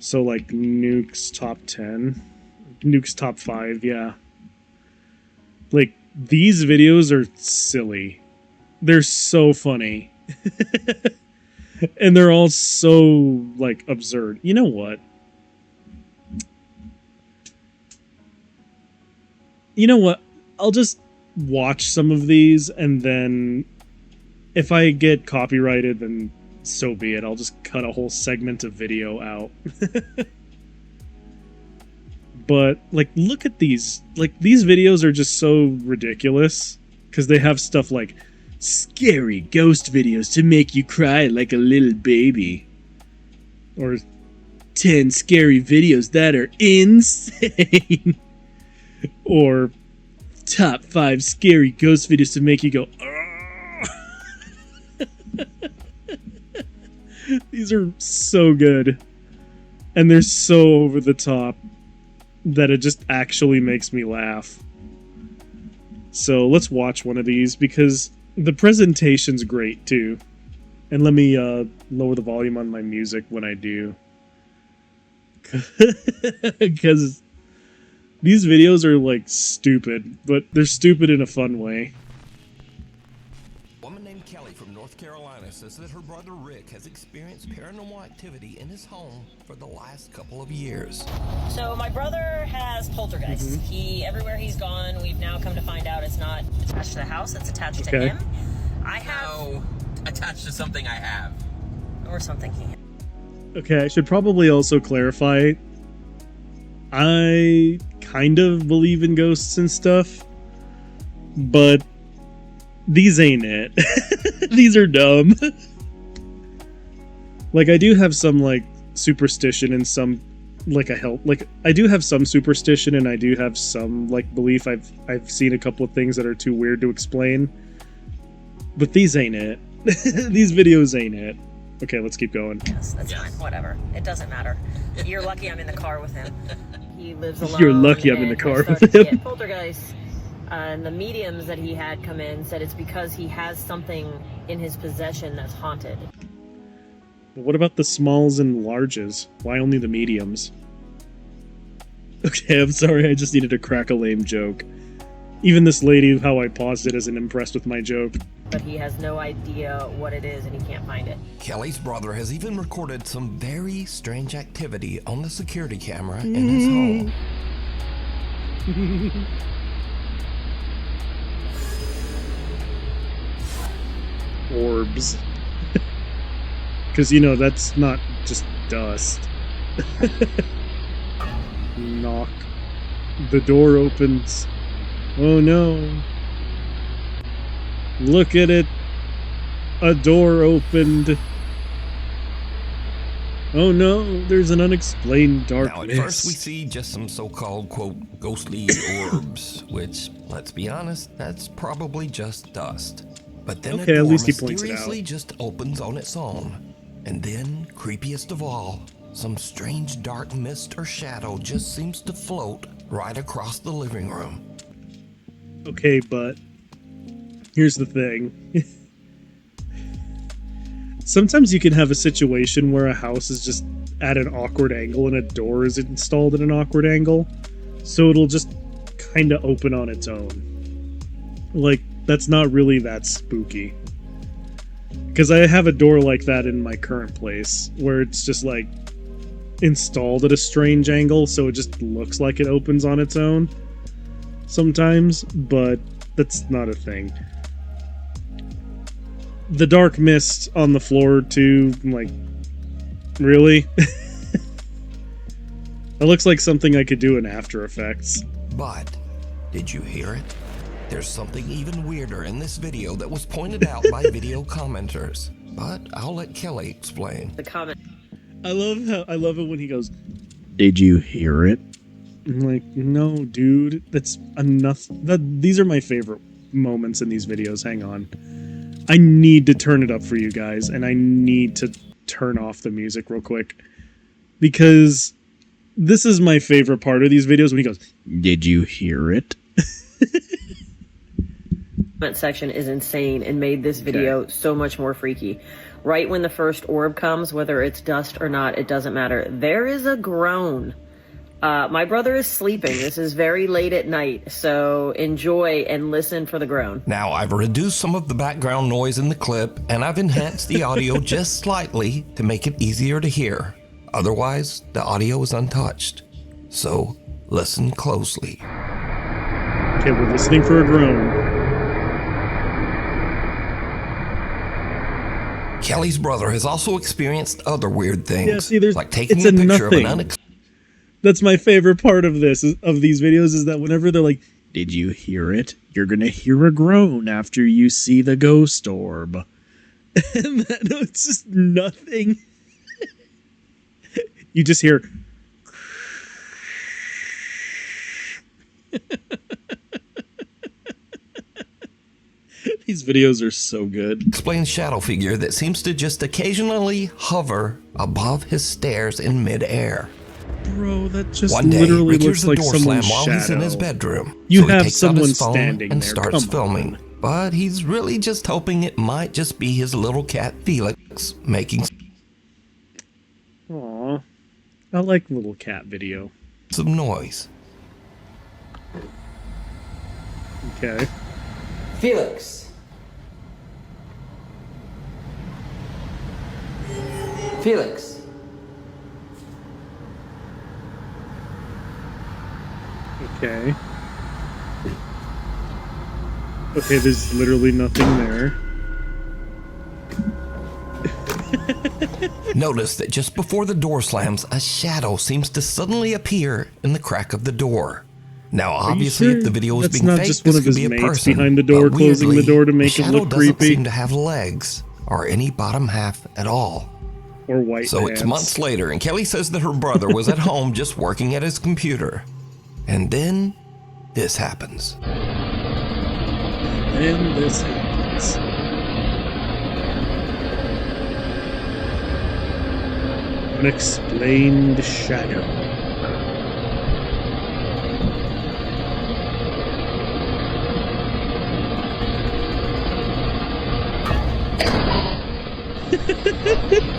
So, like, Nuke's top 10, Nuke's top 5, yeah. Like, these videos are silly. They're so funny. And they're all so, like, absurd. You know what? You know what? I'll just watch some of these, and then if I get copyrighted, then so be it. I'll just cut a whole segment of video out. But, like, look at these. Like, these videos are just so ridiculous. Because they have stuff like... Scary ghost videos to make you cry like a little baby. Or 10 scary videos that are insane. Or top 5 scary ghost videos to make you go, These are so good. And they're so over the top. that it just actually makes me laugh. So let's watch one of these because the presentation's great too. And let me lower the volume on my music when I do. Because these videos are like stupid, but they're stupid in a fun way. A woman named Kelly from North Carolina says that her brother Rick has experienced paranormal activity in his home for the last couple of years. So my brother has poltergeists. Everywhere he's gone, we've now come to find out it's not attached to the house, it's attached to him. I have... No, attached to something I have. Or something he has. Okay, I should probably also clarify. I kind of believe in ghosts and stuff, but these ain't it. These are dumb. Like, I do have some, like, superstition and some, like, I do have some superstition and I do have some, like, belief. I've seen a couple of things that are too weird to explain, but these ain't it. These videos ain't it. Okay, let's keep going. Yes, that's fine. Whatever. It doesn't matter. You're lucky I'm in the car with him. He lives alone. You're lucky I'm in the car with him. Poltergeists. And the mediums that he had come in said it's because he has something in his possession that's haunted. But what about the smalls and larges? Why only the mediums? Okay, I'm sorry, I just needed to crack a lame joke. Even this lady, how I paused it, isn't impressed with my joke. But he has no idea what it is and he can't find it. Kelly's brother has even recorded some very strange activity on the security camera in his home. Orbs. Because, you know, that's not just dust. Knock. The door opens. Oh no. Look at it. A door opened. Oh no, there's an unexplained darkness. Now, at first we see just some so-called, quote, ghostly orbs, which, let's be honest, that's probably just dust. But then okay, a at door least he points it out. mysteriously just opens on its own. And then, creepiest of all, some strange dark mist or shadow just seems to float right across the living room. Okay, but here's the thing. Sometimes you can have a situation where a house is just at an awkward angle and a door is installed at an awkward angle, so it'll just kind of open on its own. Like, that's not really that spooky. Because I have a door like that in my current place, where it's just, like, installed at a strange angle, so it just looks like it opens on its own sometimes, but that's not a thing. The dark mist on the floor, too, like, really? It looks like something I could do in After Effects. But, did you hear it? There's something even weirder in this video that was pointed out by video commenters. But I'll let Kelly explain. The comment. I love it when he goes, "Did you hear it?" I'm like, no, dude, that's enough. These are my favorite moments in these videos. Hang on. I need to turn it up for you guys, and I need to turn off the music real quick. Because this is my favorite part of these videos, when he goes, "Did you hear it?" Comment section is insane and made this video so much more freaky. Right when the first orb comes, whether it's dust or not, it doesn't matter. There is a groan. My brother is sleeping. This is very late at night, so enjoy and listen for the groan. Now, I've reduced some of the background noise in the clip, and I've enhanced the audio just slightly to make it easier to hear. Otherwise, the audio is untouched. So, listen closely. Okay, we're listening for a groan. Kelly's brother has also experienced other weird things, Yeah, see, there's, like taking it's a picture of an nothing. That's my favorite part of this, of these videos, is that whenever they're like, "Did you hear it?" You're gonna hear a groan after you see the ghost orb. And then it's just nothing. You just hear... These videos are so good. explains shadow figure that seems to just occasionally hover above his stairs in midair. Bro, that just One day, literally Rick hears looks the like door slam someone's while shadow. he's in his bedroom. You so he have takes out someone his phone standing and there. starts Come filming. on. But he's really just hoping it might just be his little cat Felix making Aw, I like little cat video. some noise. Okay. Felix. Felix. Okay. Okay, there's literally nothing there. Notice that just before the door slams, a shadow seems to suddenly appear in the crack of the door. Now, obviously, sure if the video is that's being not faked, just one this of could his be a mates person. behind the door but closing the weirdly, door to make the it shadow look doesn't creepy? seem to have legs or any bottom half at all. Or white So pants. it's months later, and Kelly says that her brother was at home just working at his computer. And then this happens. And this happens. Unexplained shadow.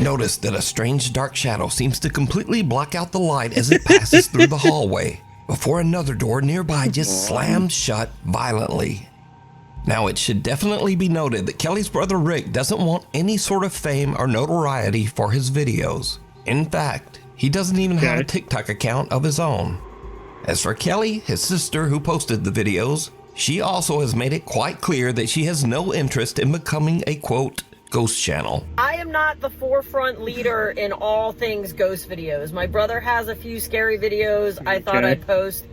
Notice that a strange dark shadow seems to completely block out the light as it passes through the hallway, before another door nearby just slams shut violently. Now, it should definitely be noted that Kelly's brother Rick doesn't want any sort of fame or notoriety for his videos. In fact, he doesn't even have a TikTok account of his own. As for Kelly, his sister who posted the videos, she also has made it quite clear that she has no interest in becoming a, quote, ghost channel. I am not the forefront leader in all things ghost videos. My brother has a few scary videos I thought I'd post.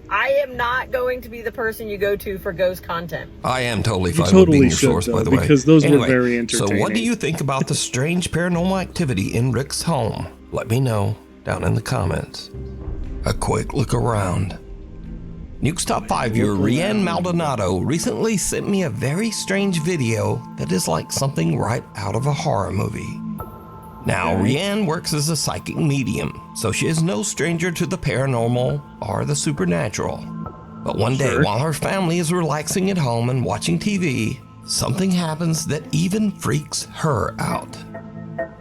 I am not going to be the person you go to for ghost content. I am totally You fine with totally being your should, source, by though, the way. because those were Anyway, very so entertaining. what do you think about the strange paranormal activity in Rick's home? Let me know down in the comments. A quick look around. Nuke's Top 5 viewer Rianne Maldonado recently sent me a very strange video that is like something right out of a horror movie. Now, Rianne works as a psychic medium, so she is no stranger to the paranormal or the supernatural. But one day, while her family is relaxing at home and watching TV, something happens that even freaks her out.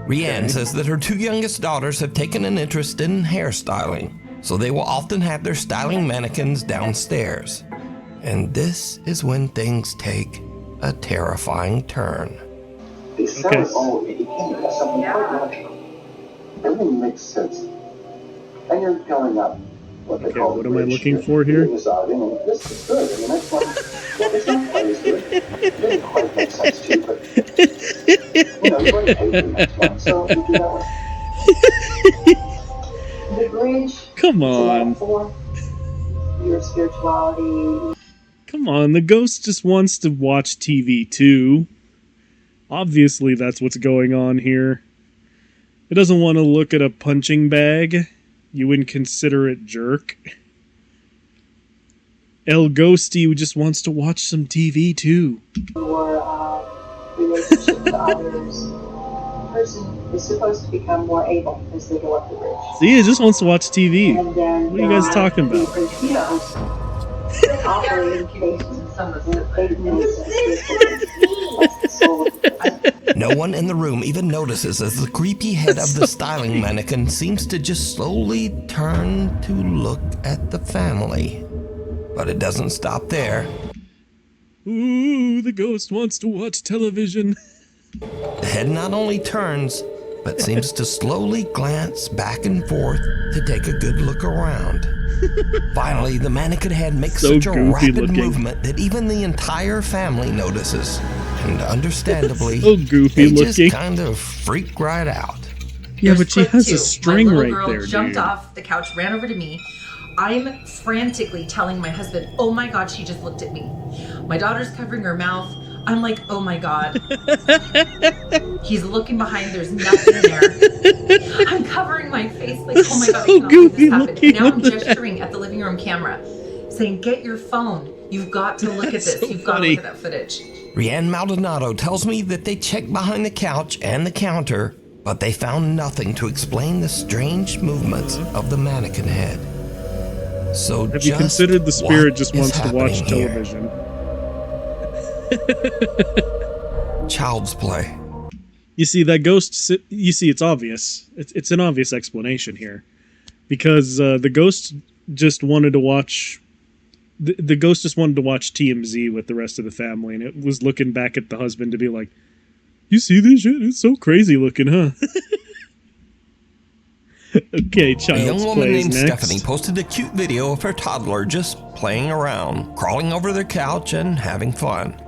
Rianne says that her two youngest daughters have taken an interest in hairstyling, so they will often have their styling mannequins downstairs. And this is when things take a terrifying turn. They sound all it became something quite natural. Everything makes sense. And you're going up what they call what the am I bridge. looking for here? You're deciding, and this is good, and the next one, well, it's not quite as good. It didn't quite make sense too, but you know, you're going to pay for the next one, so you do that one. The bridge. Come on. For your spirituality. Come on, the ghost just wants to watch TV too. Obviously, that's what's going on here. It doesn't want to look at a punching bag, you inconsiderate jerk. El Ghosty just wants to watch some TV too. Your relationship with others. The person is supposed to become more able as they go up the bridge. See, it just wants to watch TV. And then What are you guys talking about? Operating cases and some of the No one in the room even notices as the creepy head of the styling mannequin seems to just slowly turn to look at the family. But it doesn't stop there. Ooh, the ghost wants to watch television. The head not only turns, but seems to slowly glance back and forth to take a good look around. Finally, the mannequin head makes So such a goofy rapid looking. movement that even the entire family notices. And understandably, So goofy they just looking. kind of freak right out. Yeah, but she Clip has two. a string my little right girl there, jumped dude. off the couch, ran over to me. I'm frantically telling my husband, oh my God, she just looked at me. My daughter's covering her mouth. I'm like, oh my God. He's looking behind, there's nothing there. I'm covering my face like, oh my God, I So cannot believe goofy this happened. looking. Now I'm gesturing at the living room camera, saying, get your phone. You've got to look at this. So You've got to funny. look at that footage. Rianne Maldonado tells me that they checked behind the couch and the counter, but they found nothing to explain the strange movements of the mannequin head. So Have you considered the spirit just wants to watch here? television? Child's play. You see, that ghost... You see, it's obvious. It's an obvious explanation here. Because the ghost just wanted to watch... The ghost just wanted to watch TMZ with the rest of the family, and it was looking back at the husband to be like, you see this shit? It's so crazy looking, huh? Okay, A Child's young woman Play is named next. Stephanie posted a cute video of her toddler just playing around, crawling over their couch and having fun.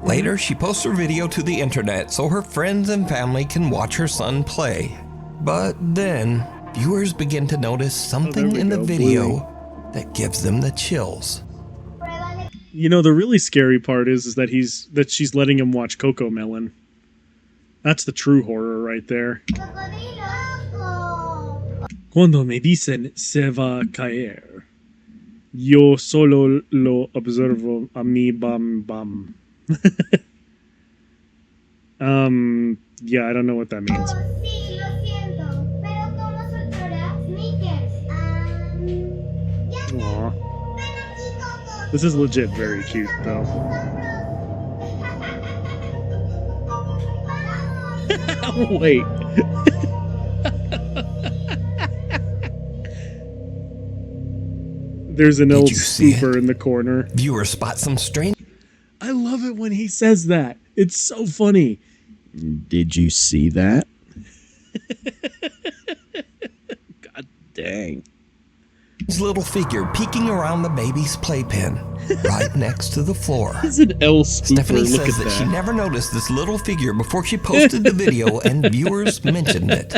Later, she posts her video to the internet so her friends and family can watch her son play. But then, viewers begin to notice something in the video that gives them the chills. You know, the really scary part is that she's letting him watch Coco Melon. That's the true horror right there. Cuando me dicen se va a caer, yo solo lo observo a mi bam bam. Yeah, I don't know what that means. Aw. This is legit very cute, though. Wait. There's an elf scooper in the corner. Viewers spot some strange... I love it when he says that. It's so funny. Did you see that? God dang. His little figure peeking around the baby's playpen, right next to the floor. It's an elf scooper. Stephanie Look says at that she that. never noticed this little figure before she posted the video and viewers mentioned it.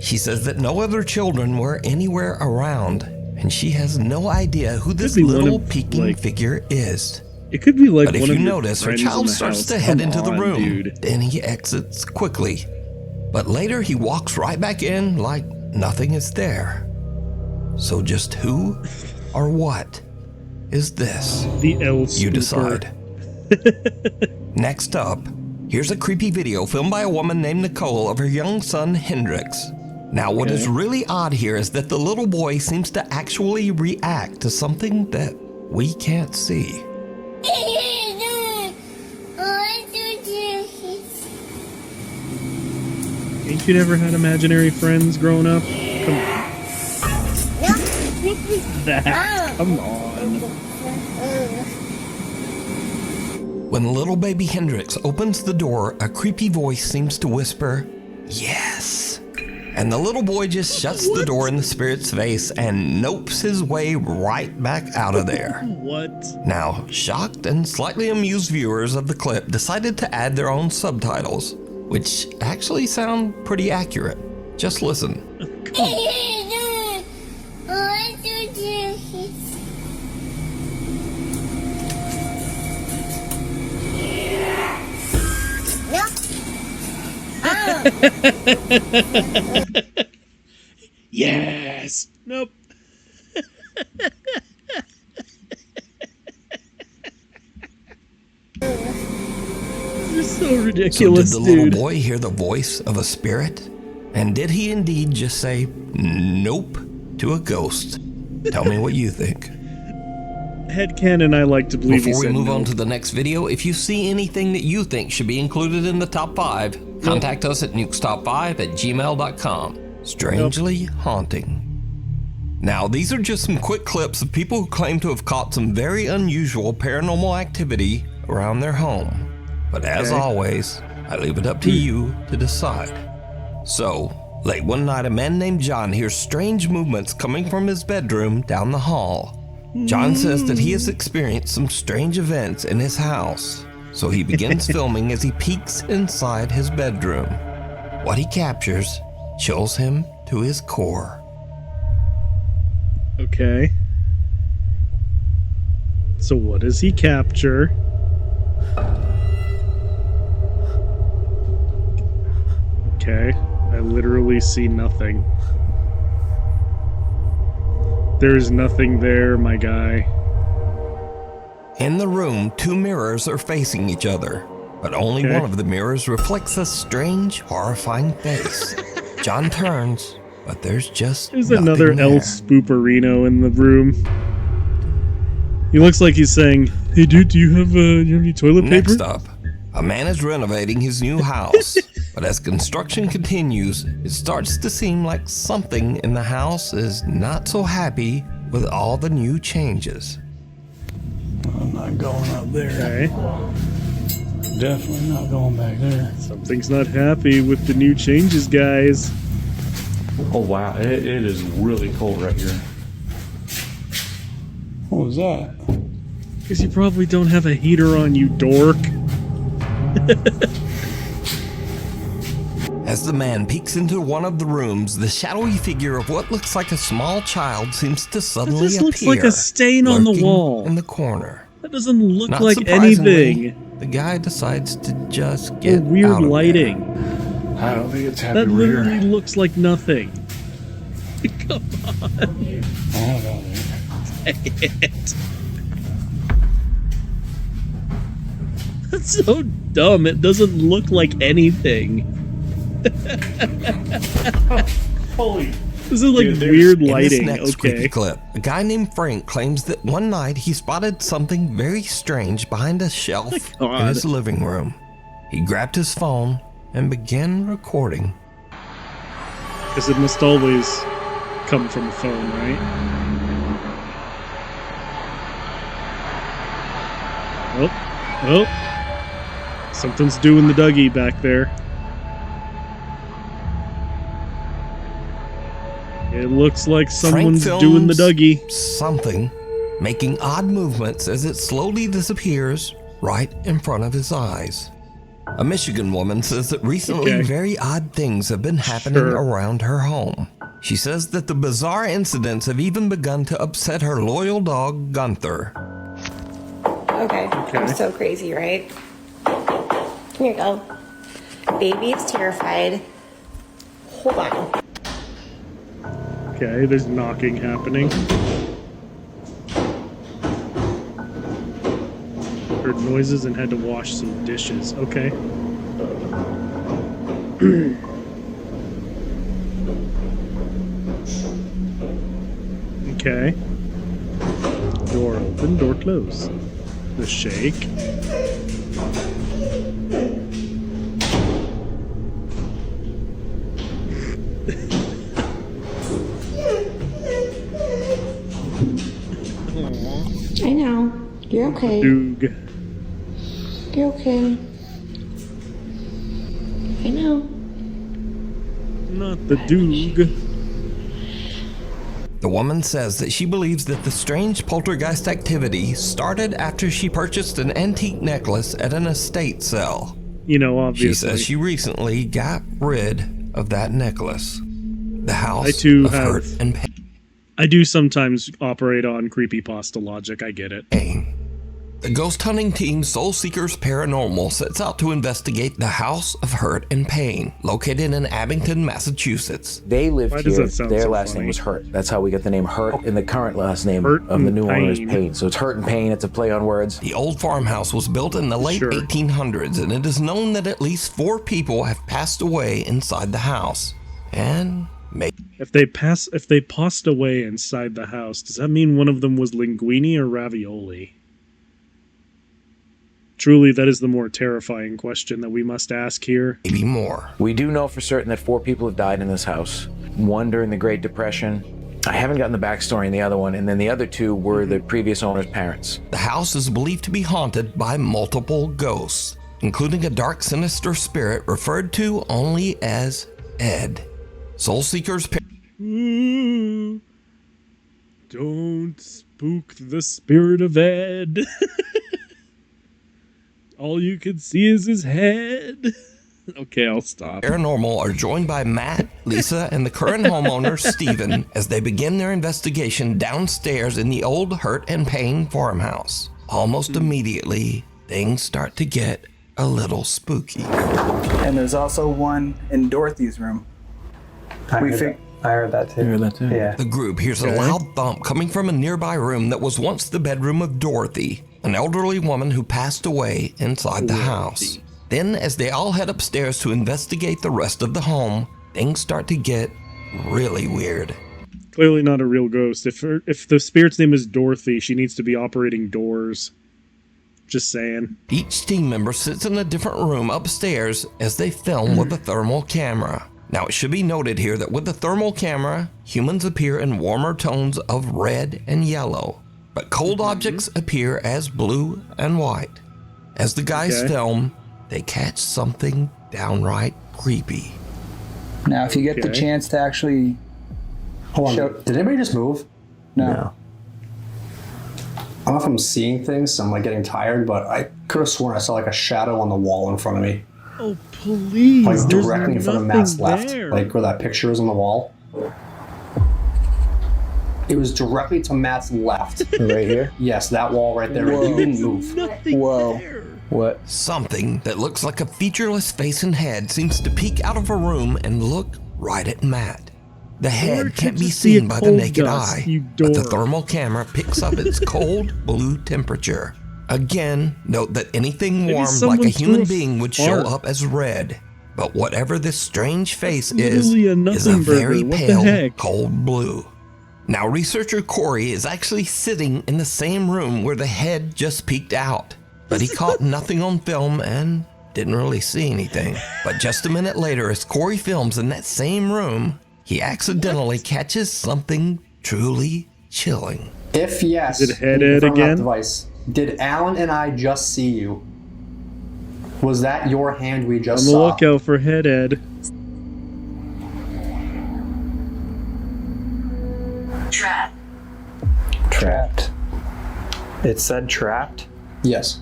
She says that no other children were anywhere around, and she has no idea who this little peeking figure is. It could be like But if one you of your notice, her friends in child the starts house. to head Come into the on, room. dude. Then he exits quickly. But later he walks right back in like nothing is there. So just who or what is this? The elf You scooper. decide. Next up, here's a creepy video filmed by a woman named Nicole of her young son Hendrix. Now, what is really odd here is that the little boy seems to actually react to something that we can't see. Ain't you never had imaginary friends growing up? Come on. That. Come on. When little baby Hendrix opens the door, a creepy voice seems to whisper, "Yes." And the little boy just shuts the door in the spirit's face and nopes his way right back out of there. What? Now, shocked and slightly amused viewers of the clip decided to add their own subtitles, which actually sound pretty accurate. Just listen. Yes. Nope. This is so So did ridiculous, the little dude. boy hear the voice of a spirit? And did he indeed just say nope to a ghost? Tell me what you think. Headcanon, I like to believe Before he we said move no. on to the next video, if you see anything that you think should be included in the top 5, contact us at nukestop5@gmail.com. Strangely haunting. Now, these are just some quick clips of people who claim to have caught some very unusual paranormal activity around their home. But as always, I leave it up to you to decide. So, late one night, a man named John hears strange movements coming from his bedroom down the hall. John says that he has experienced some strange events in his house, so he begins filming as he peeks inside his bedroom. What he captures chills him to his core. Okay. So what does he capture? Okay. I literally see nothing. There's nothing there, my guy. In the room, 2 mirrors are facing each other, but only one of the mirrors reflects a strange, horrifying face. John turns, but there's just There's nothing another there. El Spooperino in the room. He looks like he's saying, "Hey dude, do you have any toilet paper?" Next up, a man is renovating his new house, but as construction continues, it starts to seem like something in the house is not so happy with all the new changes. I'm not going up there. Okay. Definitely not going back there. Something's not happy with the new changes, guys. Oh wow, it is really cold right here. What was that? Because you probably don't have a heater on, you dork. As the man peeks into one of the rooms, the shadowy figure of what looks like a small child seems to suddenly This appear. looks like a stain on the lurking wall. in the corner. That doesn't look Not like surprisingly, anything. the guy decides to just Or get weird out of lighting. there. I don't think it's happy That we're literally here. looks like nothing. Come on. I don't know, man. It. That's so dumb. It doesn't look like anything. Holy. This is like Dude, there's- weird In this lighting. next creepy Okay. clip, a guy named Frank claims that one night he spotted something very strange behind a shelf God. in his living room. He grabbed his phone and began recording. Because it must always come from a phone, right? Oh. Oh. Something's doing the Dougie back there. It looks like someone's Frank doing the films Dougie. something, making odd movements as it slowly disappears right in front of his eyes. A Michigan woman says that recently Okay. very odd things have been happening Sure. around her home. She says that the bizarre incidents have even begun to upset her loyal dog, Gunther. Okay, I'm so crazy, right? Here you go. Baby is terrified. Hold on. Okay, there's knocking happening. Heard noises and had to wash some dishes. Okay. Okay. Door open, door closed. The shake. I know. You're okay. Doog. You're okay. I know. Not the Doog. The woman says that she believes that the strange poltergeist activity started after she purchased an antique necklace at an estate sale. You know, obviously. She says she recently got rid of that necklace. The house I too of hurt have. and I do sometimes operate on creepypasta logic. I get it. pain. The ghost hunting team Soul Seekers Paranormal sets out to investigate the House of Hurt and Pain, located in Abington, Massachusetts. They lived Why does here. that sound Their so last funny? name was Hurt. That's how we got the name Hurt, and the current last name Hurt of the and new owner is Pain. Pain. So it's Hurt and Pain. It's a play on words. The old farmhouse was built in the late Sure. 1800s, and it is known that at least 4 people have passed away inside the house. And maybe If they passed away inside the house, does that mean one of them was linguine or ravioli? Truly, that is the more terrifying question that we must ask here. more. We do know for certain that 4 people have died in this house. 1 during the Great Depression. I haven't gotten the backstory in the other one, and then the other 2 were the previous owner's parents. The house is believed to be haunted by multiple ghosts, including a dark, sinister spirit referred to only as Ed. Soul Seekers Don't spook the spirit of Ed. All you can see is his head. Okay, I'll stop. Paranormal are joined by Matt, Lisa, and the current homeowner, Steven, as they begin their investigation downstairs in the old Hurt and Pain farmhouse. Almost immediately, things start to get a little spooky. And there's also one in Dorothy's room. I heard that too. You heard that too? Yeah. The group hears a loud thump coming from a nearby room that was once the bedroom of Dorothy, an elderly woman who passed away inside the house. Then, as they all head upstairs to investigate the rest of the home, things start to get really weird. Clearly not a real ghost. If the spirit's name is Dorothy, she needs to be operating doors. Just saying. Each team member sits in a different room upstairs as they film with a thermal camera. Now, it should be noted here that with the thermal camera, humans appear in warmer tones of red and yellow, but cold objects appear as blue and white. As the guys film, they catch something downright creepy. Now, if you get the chance to actually... Hold on, did anybody just move? No. I don't know if I'm seeing things, so I'm like getting tired, but I could have sworn I saw like a shadow on the wall in front of me. Oh, please. Like directly in front of Matt's there. left. Like where that picture is on the wall. It was directly to Matt's left. Right here? Yes, that wall right there. You didn't move. Whoa. What? Something that looks like a featureless face and head seems to peek out of a room and look right at Matt. The head can't be seen by the naked eye, but the thermal camera picks up its cold blue temperature. Again, note that anything warm like a human being would show up as red. But whatever this strange face is a very pale, cold blue. Now, researcher Corey is actually sitting in the same room where the head just peeked out. But he caught nothing on film and didn't really see anything. But just a minute later, as Corey films in that same room, he accidentally catches something truly chilling. If yes, is it head Ed again? Device, did Alan and I just see you? Was that your hand we just saw? On the lookout for head Ed. Trapped. Trapped. It said trapped? Yes.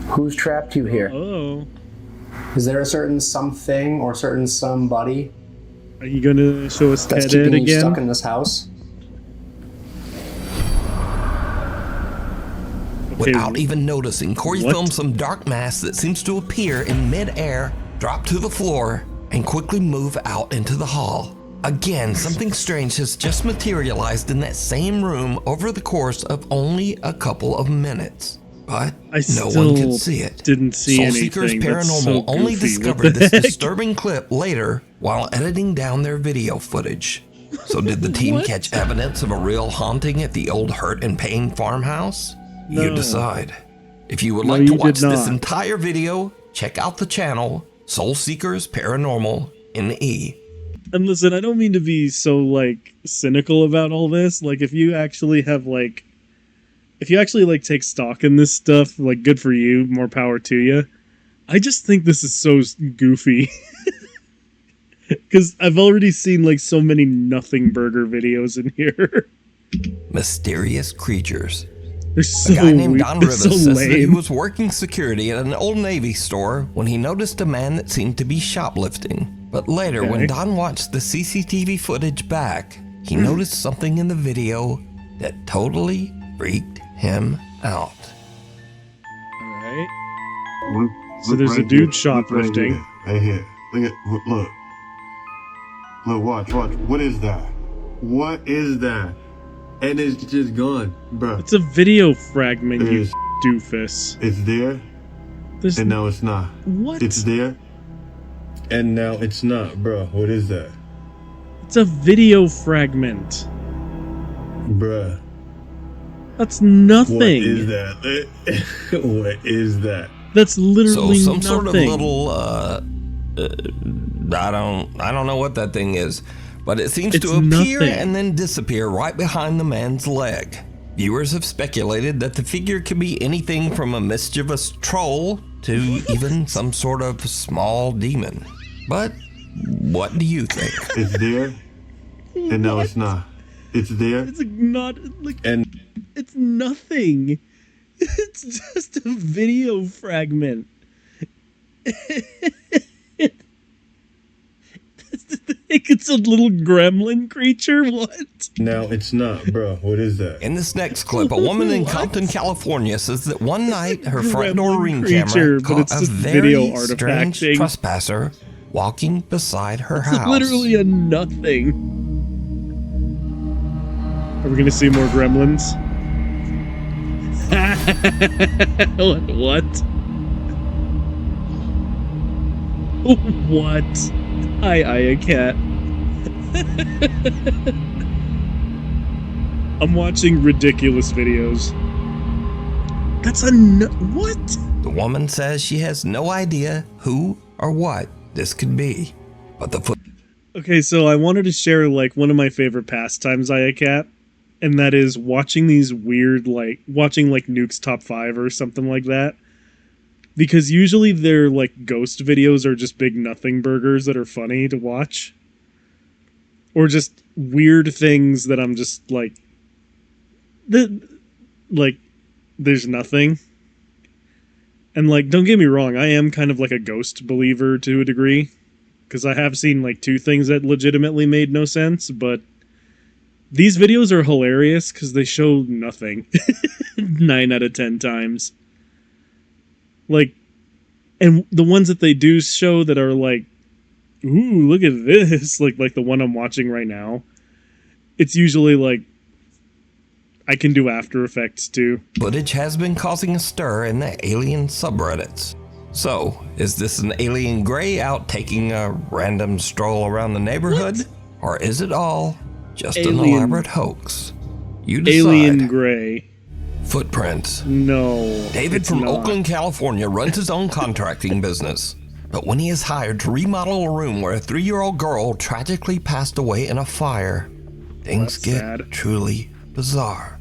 Who's trapped you here? Oh. Is there a certain something or certain somebody? Are you gonna show us that's head keeping Ed you again? Stuck in this house? Without even noticing, Corey films some dark mass that seems to appear in mid-air, drop to the floor, and quickly move out into the hall. Again, something strange has just materialized in that same room over the course of only a couple of minutes. But no one could see it. Didn't see Soul anything. Seekers That's Paranormal so only goofy. discovered this disturbing clip later while editing down their video footage. So did the team catch evidence of a real haunting at the old Hurt and Pain farmhouse? No. You decide. If you would No, like to you watch did this not. entire video, check out the channel Soul Seekers Paranormal NE. And listen, I don't mean to be so, like, cynical about all this. Like, if you actually have, like... If you actually, like, take stock in this stuff, like, good for you, more power to you. I just think this is so goofy. Because I've already seen, like, so many nothing burger videos in here. Mysterious creatures. They're so a guy named weird. Don They're Rivas so says that he lame. was working security at an Old Navy store when he noticed a man that seemed to be shoplifting. But later, when Don watched the CCTV footage back, he noticed something in the video that totally freaked him out. Alright. So there's a dude shoplifting. Right here. Look at, look. Look, watch. What is that? What is that? And it's just gone, bro. It's a video fragment, you doofus. It's there, and now it's not. What? It's there, and now it's not, bro. What is that? It's a video fragment. Bruh. That's nothing. What is that? What is that? That's literally So some nothing. sort of little I don't know what that thing is, but it seems It's to appear nothing. and then disappear right behind the man's leg. Viewers have speculated that the figure could be anything from a mischievous troll to even some sort of small demon. But what do you think? It's there, and now it's not. It's there. It's not like, and it's nothing. It's just a video fragment. It's a little gremlin creature. What? now it's not, bro. What is that? In this next clip, a woman in Compton, California says that one night her front door Gremlin ring creature, camera but caught it's a just very video strange artifacting. trespasser walking beside her It's house. literally a nothing. Are we gonna see more gremlins? What? What? Hi, Cat. I'm watching ridiculous videos. That's a what? The woman says she has no idea who or what this could be, but the foot. Okay, so I wanted to share like one of my favorite pastimes, Cat, and that is watching these weird watching like Nuke's Top 5 or something like that. Because usually their like ghost videos are just big nothing burgers that are funny to watch. Or just weird things that I'm just like there's nothing. And like, don't get me wrong, I am kind of like a ghost believer to a degree. Because I have seen like 2 things that legitimately made no sense, but these videos are hilarious because they show nothing 9 out of 10 times. Like, and the ones that they do show that are like, ooh, look at this, like the one I'm watching right now, it's usually like, I can do After Effects too. Footage has been causing a stir in the alien subreddits. So, is this an alien gray out taking a random stroll around the neighborhood? What? Or is it all just an elaborate hoax? You decide. Alien gray. Footprints. No. David from Oakland, California runs his own contracting business. But when he is hired to remodel a room where a 3-year-old girl tragically passed away in a fire, things get truly bizarre.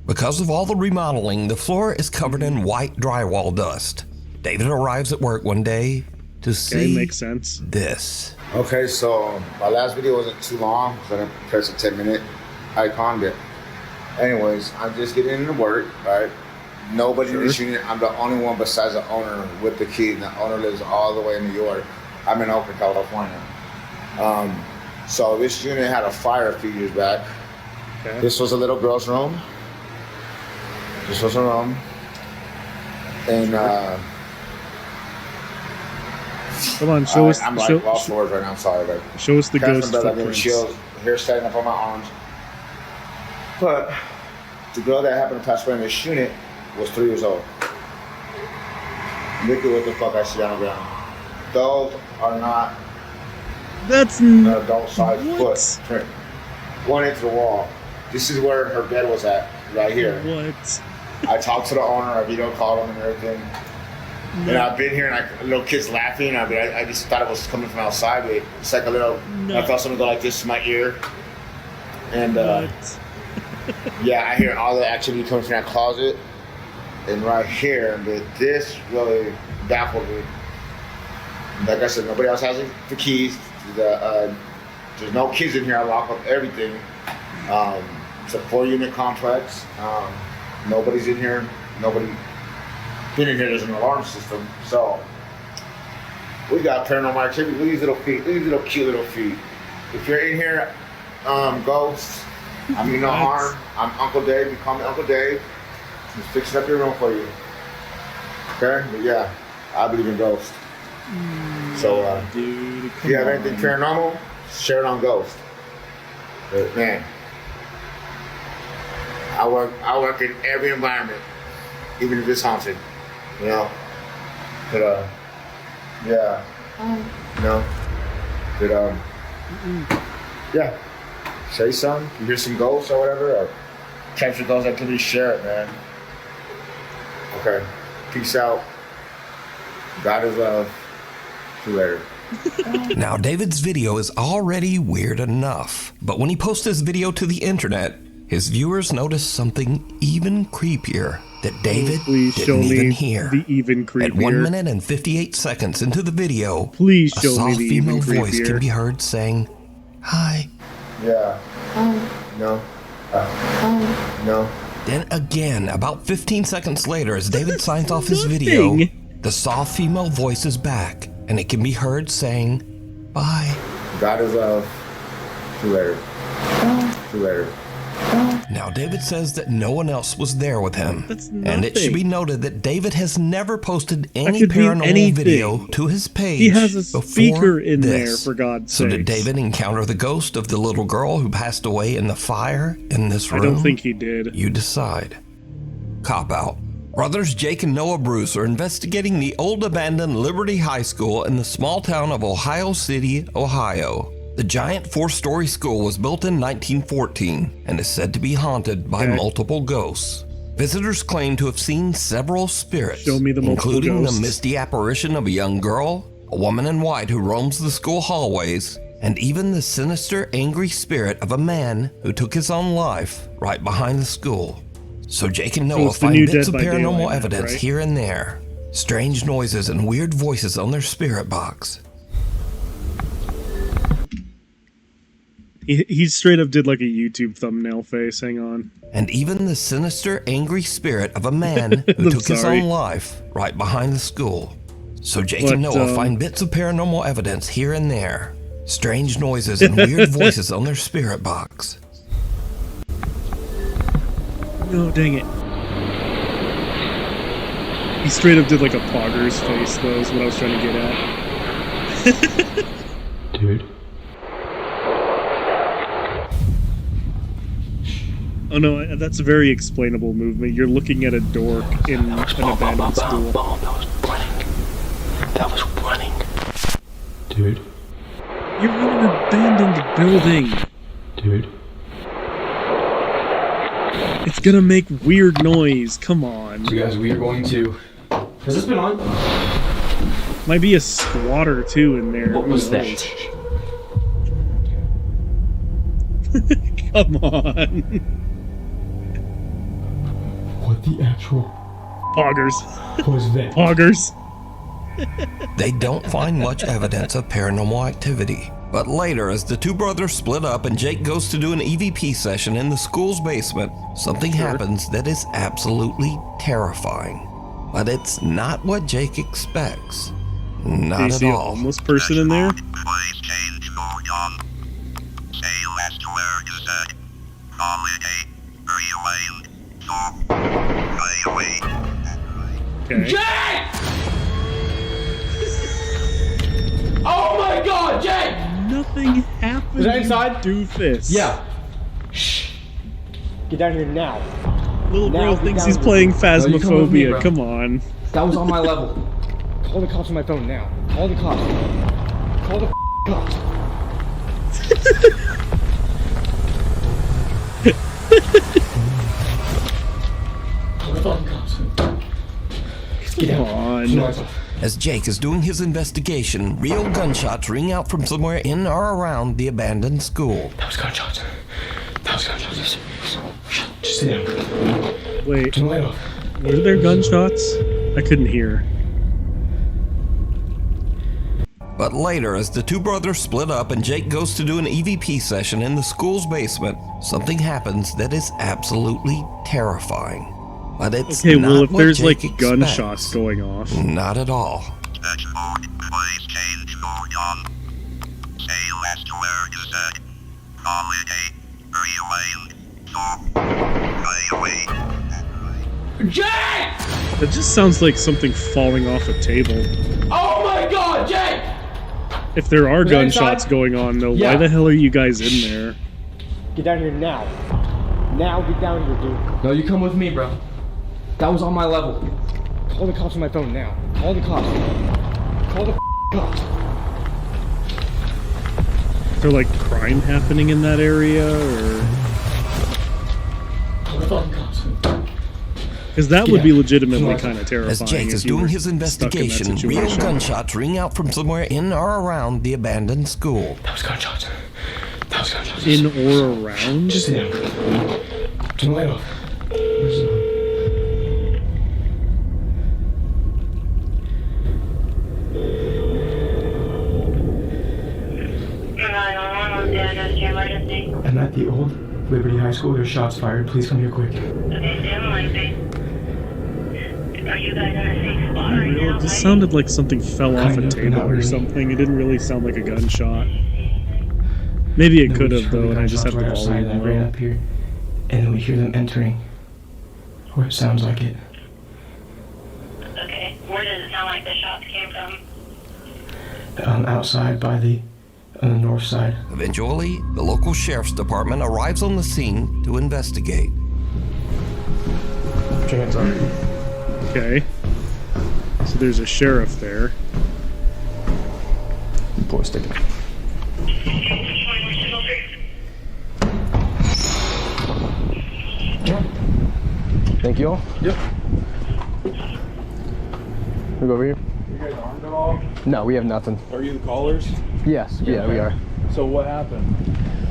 Because of all the remodeling, the floor is covered in white drywall dust. David arrives at work one day to see makes sense. This. Okay, so my last video wasn't too long, so I didn't press a 10-minute icon bit. Anyways, I'm just getting into work, right? Nobody in this unit. I'm the only one besides the owner with the key. And the owner lives all the way in New York. I'm in Oakland, California. So this unit had a fire a few years back. Okay. This was a little girl's room. This was her room. And come on, show us. I'm like lost for words right now. I'm sorry, but show us the ghost footprints. footprints. Chills, hair standing up on my arms. But the girl that happened to pass away in this unit was 3 years old. Look at what the fuck I see on the ground. Those are not. That's an adult-sized footprint. Going into the wall. This is where her bed was at, right here. What? I talked to the owner. I video called him and everything. No. And I've been here, and little kids laughing. I just thought it was coming from outside. But it's like a little. No. I felt something go like this to my ear. And yeah, I hear all the activity coming from that closet. And right here, but this really baffled me. Like I said, nobody else has the keys. There's no kids in here. I lock up everything. It's a 4-unit complex. Nobody's in here. Nobody been in here. There's an alarm system. So we got paranormal activity. Look at these little feet. Look at these little cute little feet. If you're in here, ghosts, I mean no harm. I'm Uncle Dave. You call me Uncle Dave. Just fixing up your room for you. Okay? But yeah, I believe in ghosts. So dude, if you have anything paranormal, share it on Ghost. But man, I work in every environment, even if it's haunted. You know? But yeah. You know? But yeah. Say something. You hear some ghosts or whatever, or capture ghost activity, share it, man. Okay. Peace out. God is love. See you later. Now, David's video is already weird enough, but when he posts this video to the internet, his viewers notice something even creepier that David didn't even hear. The even creepier. At 1 minute and 58 seconds into the video, please a show soft me the female even creepier. voice can be heard saying, "Hi." Yeah. No. No. Then again, about 15 seconds later, as David signs off his video, the soft female voice is back, and it can be heard saying, "Bye." God is love. See you later. See you later. Now, David says that no one else was there with him. And it should be noted that David has never posted any paranormal video to his page. He has a speaker in there, for God's sake. So did David encounter the ghost of the little girl who passed away in the fire in this room? I don't think he did. You decide. Cop out Brothers Jake and Noah Bruce are investigating the old abandoned Liberty High School in the small town of Ohio City, Ohio. The giant 4-story school was built in 1914 and is said to be haunted by multiple ghosts. Visitors claim to have seen several spirits, including the misty apparition of a young girl, a woman in white who roams the school hallways, and even the sinister, angry spirit of a man who took his own life right behind the school. So Jake and Noah find bits of paranormal evidence here and there, strange noises and weird voices on their spirit box. He straight up did like a YouTube thumbnail face, hang on. And even the sinister, angry spirit of a man who took his own life right behind the school. So Jake and Noah find bits of paranormal evidence here and there, strange noises and weird voices on their spirit box. No, dang it. He straight up did like a Poggers face, though, is what I was trying to get at. Dude. Oh no, that's a very explainable movement. You're looking at a dork in an abandoned school. That was running. Dude. You're in an abandoned building. Dude. It's gonna make weird noise, come on. So guys, we are going to... Has this been on? Might be a squatter too in there. What was that? Come on. What the actual... Poggers. Was that? Poggers. They don't find much evidence of paranormal activity. But later, as the two brothers split up and Jake goes to do an EVP session in the school's basement, something happens that is absolutely terrifying. But it's not what Jake expects. Not at see all. A homeless person in there? Okay. Jake! Oh my god, Jake! Nothing happened. Is that inside? Doofus. Yeah. Shh. Get down here now. Little girl thinks he's playing Phasmophobia. Come on. That was on my level. Call the cops on my phone now. Call the cops. Call the cops. Call the fucking cops. Get on. As Jake is doing his investigation, real gunshots ring out from somewhere in or around the abandoned school. That was gunshots. That was gunshots. Just sit down. Wait, Turn the light off. were there gunshots? I couldn't hear. But later, as the two brothers split up and Jake goes to do an EVP session in the school's basement, something happens that is absolutely terrifying. But it's Okay, not well, if what there's Jake like gunshots expects. going off. Not at all. Jake! That just sounds like something falling off a table. Oh my god, Jake! If there are Was that gunshots inside? going on, though, Yeah. why the hell are you guys in there? Get down here now. Now get down here, dude. No, you come with me, bro. That was on my level. Call the cops on my phone now. Call the cops. Call the cops. Is there like crime happening in that area, or? Call the fucking cops. Because that would be legitimately kind of terrifying. As Jake is doing his investigation, real gunshots ring out from somewhere in or around the abandoned school. That was gunshots. That was gunshots. In or around? Just sit down. Turn the light off. Where's the... I'm at the old Liberty High School. There's shots fired. Please come here quick. Are you guys in a safe spot right now? It just sounded like something fell off Kind a of, but table not or really. something. It didn't really sound like a gunshot. Maybe it No, could we have, just heard though, the and I just have gunshots the right outside. volume I ran low. up here, and then we hear them entering. Or it sounds like it. Okay, where does it sound like the shots came from? Outside by the on the north side. Eventually, the local sheriff's department arrives on the scene to investigate. Put your hands up. Okay. So there's a sheriff there. Poor sticker. Thank you all. Yep. We go over here. You guys armed at all? No, we have nothing. Are you the callers? Yes, yeah, we are. So what happened?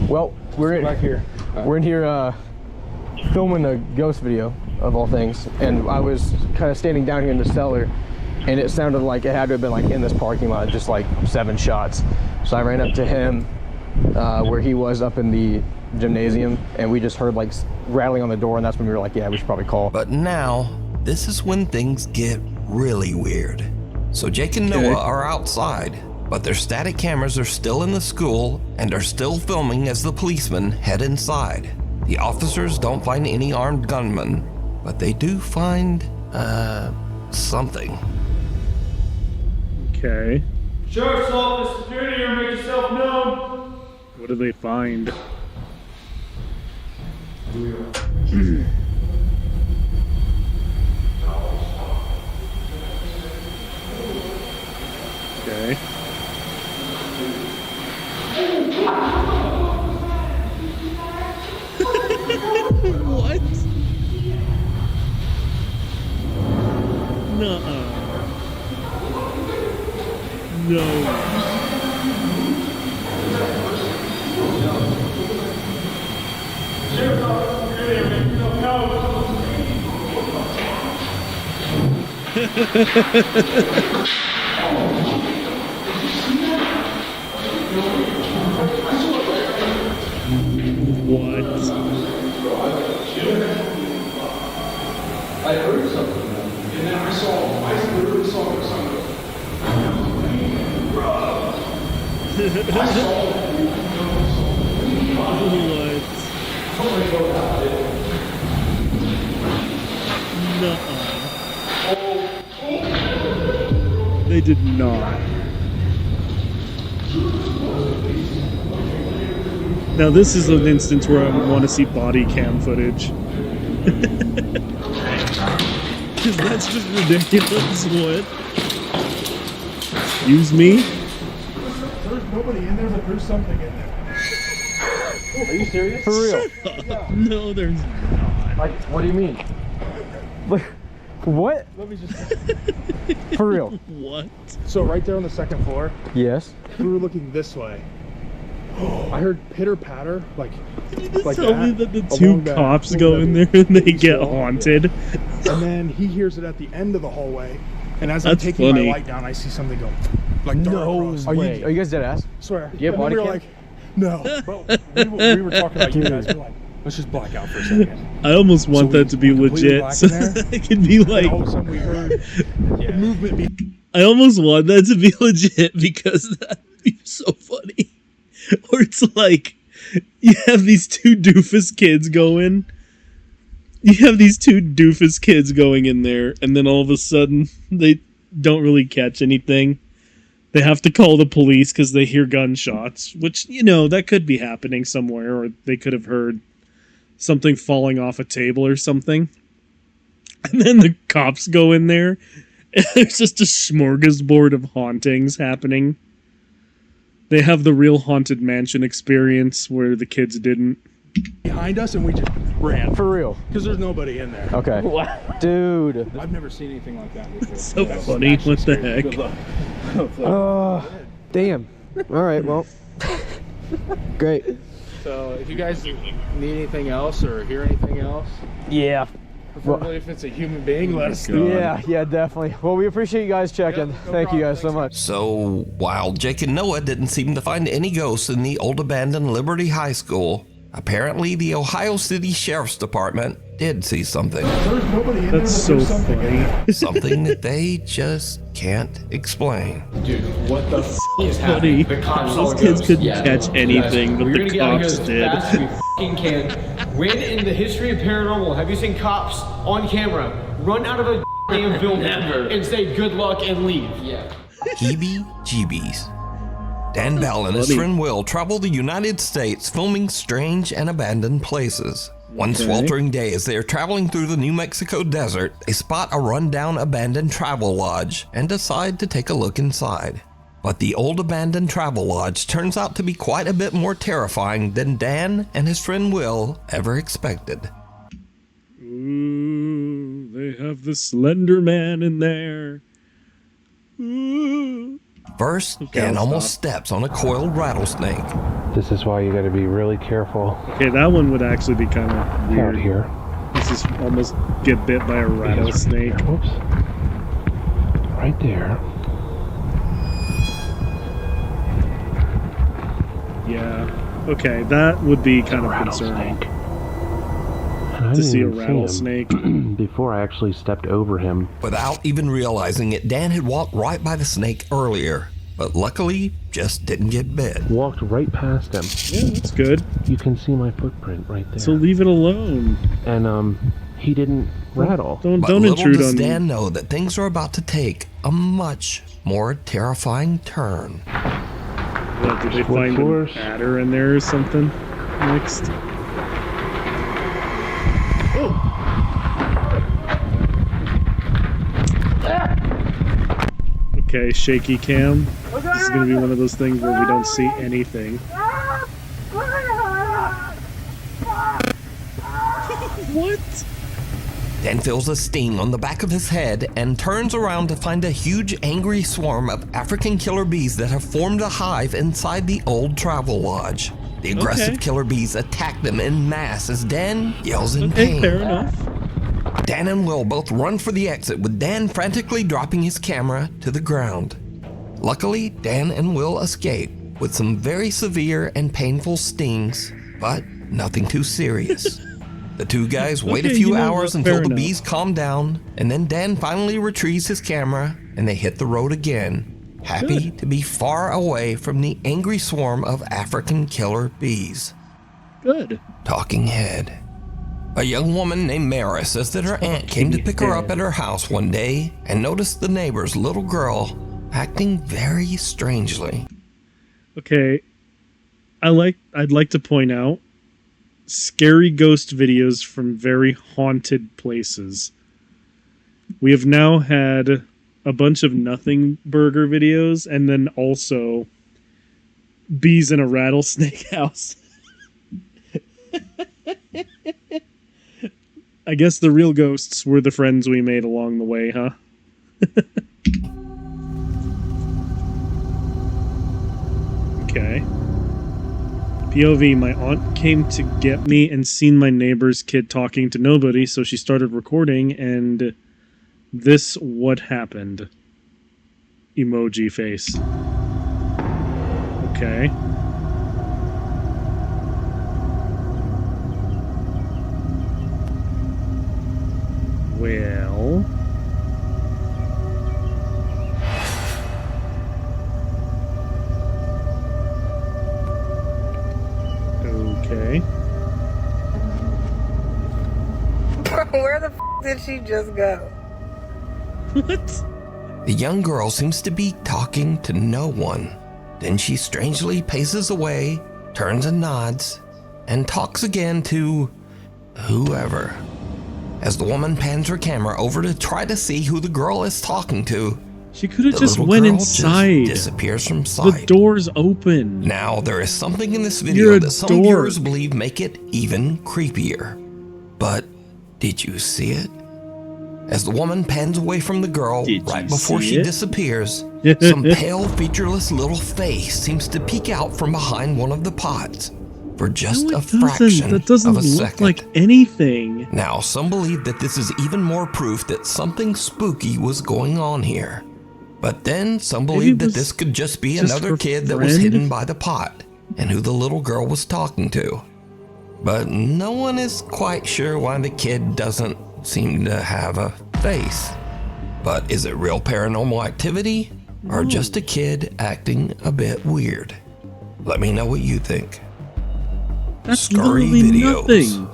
Well, we're back here. We're in here filming a ghost video of all things, and I was kind of standing down here in the cellar, and it sounded like it had to have been like in this parking lot, just like 7 shots. So I ran up to him where he was up in the gymnasium, and we just heard like rattling on the door, and that's when we were like, yeah, we should probably call. But now, this is when things get really weird. So Jake and Noah are outside, but their static cameras are still in the school and are still filming as the policemen head inside. The officers don't find any armed gunmen, but they do find, something. Okay. Sheriff's office, if you're in here, make yourself known. What do they find? Okay. What? Nuh-uh. No. What? I heard something, and then I literally saw something. Nuh-uh. They did not. Now this is an instance where I would want to see body cam footage. Because that's just ridiculous. What? Excuse me? There's nobody in there, but there's something in there. Are you serious? For real? Yeah. No, there's not. Like, what do you mean? Like, what? Let me just... For real? What? So right there on the second floor, Yes. we were looking this way. I heard pitter patter, like Tell me that the two cops go in there and they get haunted. And then he hears it at the end of the hallway. And as I'm That's taking funny. my light down, I see something go like dark across. Are you guys dead ass? Swear. You have And then body we were cam? like, no. But we were talking about you guys. We're like, let's just black out for a second. I almost want So that to be completely legit. black So in there, it could be like. And all of a sudden we heard movement. I almost want that to be legit because that would be so funny. Or it's like you have these two doofus kids going. You have these two doofus kids going in there, and then all of a sudden they don't really catch anything. They have to call the police because they hear gunshots, which, you know, that could be happening somewhere, or they could have heard something falling off a table or something. And then the cops go in there, and there's just a smorgasbord of hauntings happening. They have the real Haunted Mansion experience where the kids didn't. Behind us, and we just ran. For real? Because there's nobody in there. Okay. Dude. I've never seen anything like that before. So funny. What the heck? Good luck. Oh, damn. All right, well. Great. So if you guys need anything else or hear anything else, Yeah. preferably if it's a human being, let us know. Yeah, definitely. Well, we appreciate you guys checking. Thank you guys so much. So, while Jake and Noah didn't seem to find any ghosts in the old abandoned Liberty High School, apparently the Ohio City Sheriff's Department did see something. There's nobody in there, That's but so there's something in funny. there. Something that they just can't explain. Dude, what the f It's funny. Those kids couldn't catch anything, but the cops did. fast as we f***ing can. When in the history of paranormal have you seen cops on camera run out of a damn building and say good luck and leave? Yeah. Heebie-jeebies. Dan Bell and his Funny. friend Will travel the United States filming strange and abandoned places. One sweltering day, as they are traveling through the New Mexico desert, they spot a rundown abandoned travel lodge and decide to take a look inside. But the old abandoned travel lodge turns out to be quite a bit more terrifying than Dan and his friend Will ever expected. Ooh, they have the Slender Man in there. Ooh. First, Dan almost steps on a coiled rattlesnake. This is why you gotta be really careful. Okay, that one would actually be kind of weird. Out here. This is almost get bit by a rattlesnake. Whoops. Right there. Yeah. Okay, that would be kind of concerning. To see a rattlesnake. Before I actually stepped over him. Without even realizing it, Dan had walked right by the snake earlier, but luckily just didn't get bit. Walked right past him. Yeah, that's good. You can see my footprint right there. So leave it alone. And he didn't rattle. But don't little intrude does on Dan know that things are about to take a much more terrifying turn. What, did they find an adder in there or something next? Okay, shaky cam. This is going to be one of those things where we don't see anything. What? Dan feels a sting on the back of his head and turns around to find a huge angry swarm of African killer bees that have formed a hive inside the old travel lodge. The aggressive killer bees attack them en masse as Dan yells in pain. Fair enough. Dan and Will both run for the exit, with Dan frantically dropping his camera to the ground. Luckily, Dan and Will escape with some very severe and painful stings, but nothing too serious. The two guys wait a few hours until the bees calm down, and then Dan finally retrieves his camera and they hit the road again, happy to be far away from the angry swarm of African killer bees. Good. Talking head. A young woman named Mara says that her aunt came to pick her up at her house one day and noticed the neighbor's little girl acting very strangely. Okay, I'd like to point out scary ghost videos from very haunted places. We have now had a bunch of nothing burger videos and then also bees in a rattlesnake house. I guess the real ghosts were the friends we made along the way, huh? Okay. POV, my aunt came to get me and seen my neighbor's kid talking to nobody, so she started recording, and this what happened. Emoji face. Okay. Well... Okay. Where the f did she just go? What? The young girl seems to be talking to no one. Then she strangely paces away, turns and nods, and talks again to whoever. As the woman pans her camera over to try to see who the girl is talking to, she could have just went inside. Just disappears from sight. The door's open. Now, there is something in this video that some viewers believe make it even creepier. But did you see it? As the woman pans away from the girl right before she disappears, some pale, featureless little face seems to peek out from behind one of the pots for just a fraction that doesn't of a look second. like anything. Now, some believe that this is even more proof that something spooky was going on here. But then some believe that this could just be another kid that was hidden by the pot and who the little girl was talking to. But no one is quite sure why the kid doesn't seem to have a face. But is it real paranormal activity or just a kid acting a bit weird? Let me know what you think. That's Scurry literally videos. nothing.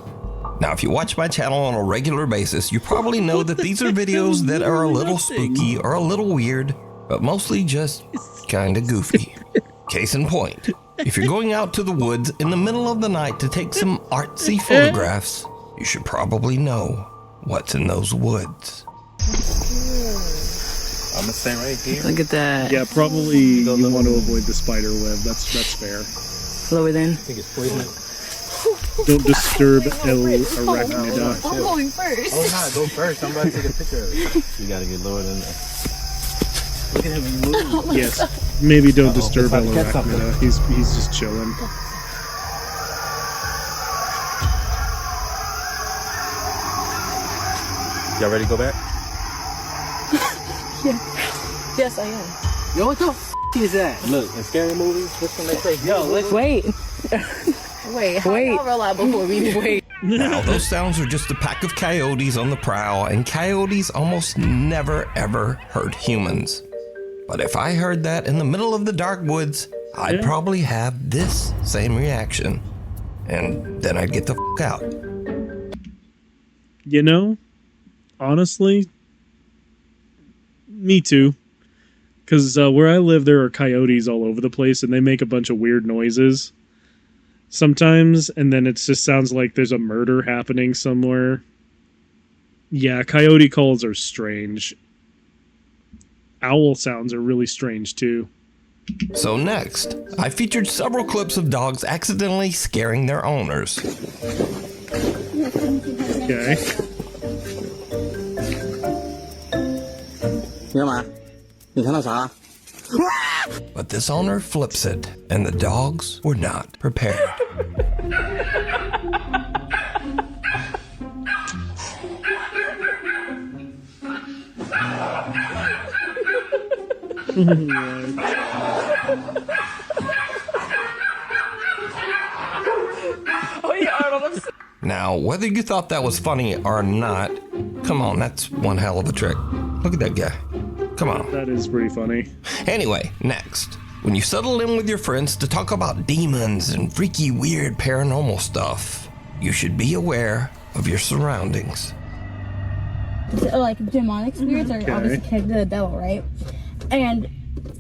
Now, if you watch my channel on a regular basis, you probably know that these are videos that are a little spooky or a little weird, but mostly just kind of goofy. Case in point, If you're going out to the woods in the middle of the night to take some artsy photographs, you should probably know what's in those woods. I'm gonna stay right here. Look at that. Yeah, probably you want to avoid the spider web. That's fair. Lower then. I think it's poison. Don't disturb El Arachnida. I'm going first. Oh, no, go first. I'm about to take a picture of it. You gotta get lower than that. Look at him move. Yes, maybe don't disturb El Catch something. Arachnida. He's just chilling. Y'all ready to go back? Yes, I am. Yo, what the f is that? Look, in scary movies, this when they say, yo, let's Wait. Wait, how y'all roll out before we wait? Now, those sounds are just a pack of coyotes on the prowl, and coyotes almost never ever hurt humans. But if I heard that in the middle of the dark woods, I'd probably have this same reaction. And then I'd get the f out. You know, honestly, me too. Because where I live, there are coyotes all over the place, and they make a bunch of weird noises sometimes, and then it just sounds like there's a murder happening somewhere. Yeah, coyote calls are strange. Owl sounds are really strange, too. So next, I featured several clips of dogs accidentally scaring their owners. Okay. But this owner flips it, and the dogs were not prepared. Now, whether you thought that was funny or not, come on, that's one hell of a trick. Look at that guy. Come on. That is pretty funny. Anyway, next. When you settle in with your friends to talk about demons and freaky, weird paranormal stuff, you should be aware of your surroundings. Like demonic spirits are obviously connected to the devil, right? And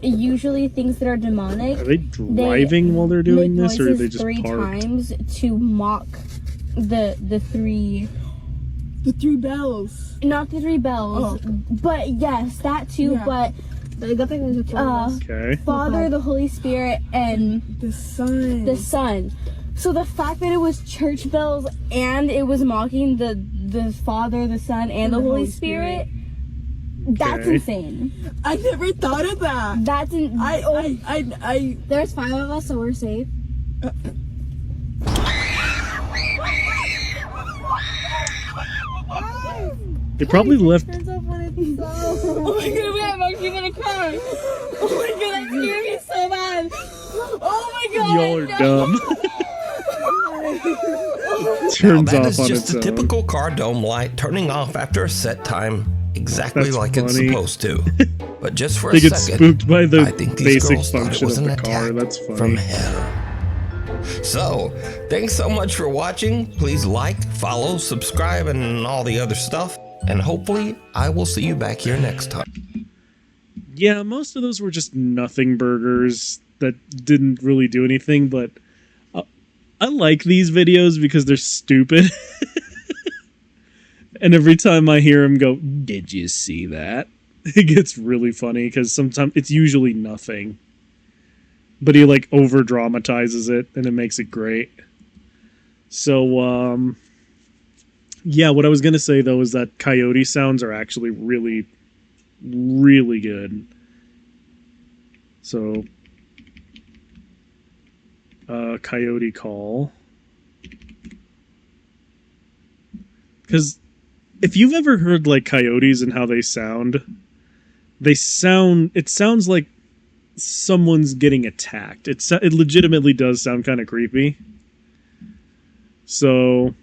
usually things that are demonic. Are they driving while they're doing this, or are they just three parked? times to mock the three bells. Not the three bells, but yes, that too. Yeah. But Okay. Father, the Holy Spirit, and the Son. The Son. So the fact that it was church bells and it was mocking the Father, the Son, and the Holy Spirit. That's Okay. insane. I never thought of that. That's I There's 5 of us, so we're safe. They probably left. Oh my god, I'm actually gonna cry. Oh my god, that scared me so bad. Oh my god. Y'all are dumb. Now, Turns that off is on just its a own. typical car dome light turning off after a set time, exactly That's like it's funny. supposed to. But just for They a get second, spooked by the I think these basic girls thought it function was of an the car. attack That's funny. from hell. So, thanks so much for watching. Please like, follow, subscribe, and all the other stuff. And hopefully, I will see you back here next time. Yeah, most of those were just nothing burgers that didn't really do anything, but I like these videos because they're stupid. And every time I hear him go, "Did you see that?" It gets really funny because sometimes it's usually nothing. But he like over dramatizes it and it makes it great. So, yeah, what I was going to say though is that coyote sounds are actually really, really good. So, coyote call. Because if you've ever heard like coyotes and how it sounds like someone's getting attacked. It legitimately does sound kind of creepy. So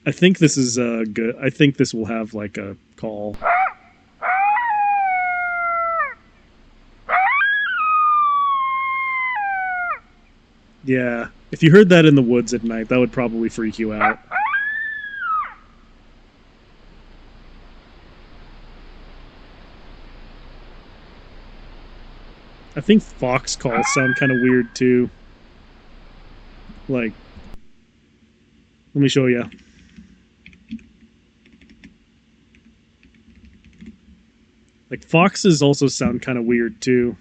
I think this is good. I think this will have like a call. Yeah, if you heard that in the woods at night, that would probably freak you out. I think fox calls sound kind of weird too. Like, let me show you. Like, foxes also sound kind of weird too.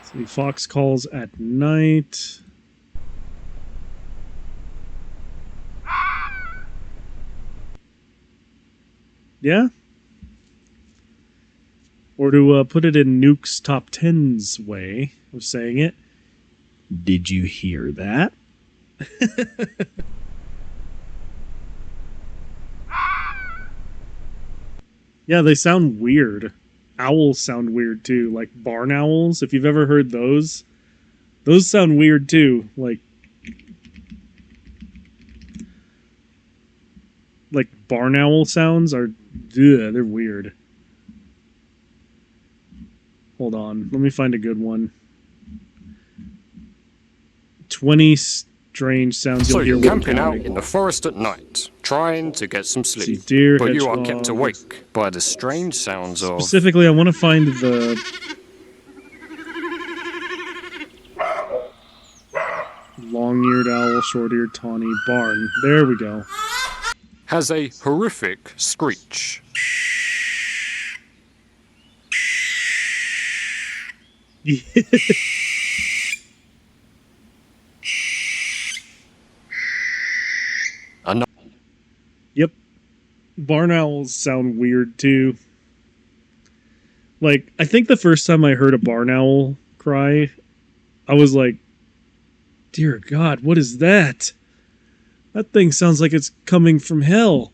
See, fox calls at night. Yeah? Or to put it in Nuke's top 10's way of saying it, did you hear that? Yeah, they sound weird. Owls sound weird too, like barn owls. If you've ever heard those sound weird too. Like barn owl sounds are, they're weird. Hold on, let me find a good one. 20 strange sounds So you'll you're hear camping while out counting. in the forest at night, trying to get some sleep, deer, but you are kept hedgehog. awake by the strange sounds of... Specifically, I want to find the long-eared owl, short-eared tawny, barn. There we go. has a horrific screech. Yep. Barn owls sound weird too. Like, I think the first time I heard a barn owl cry, I was like, dear God, what is that? That thing sounds like it's coming from hell.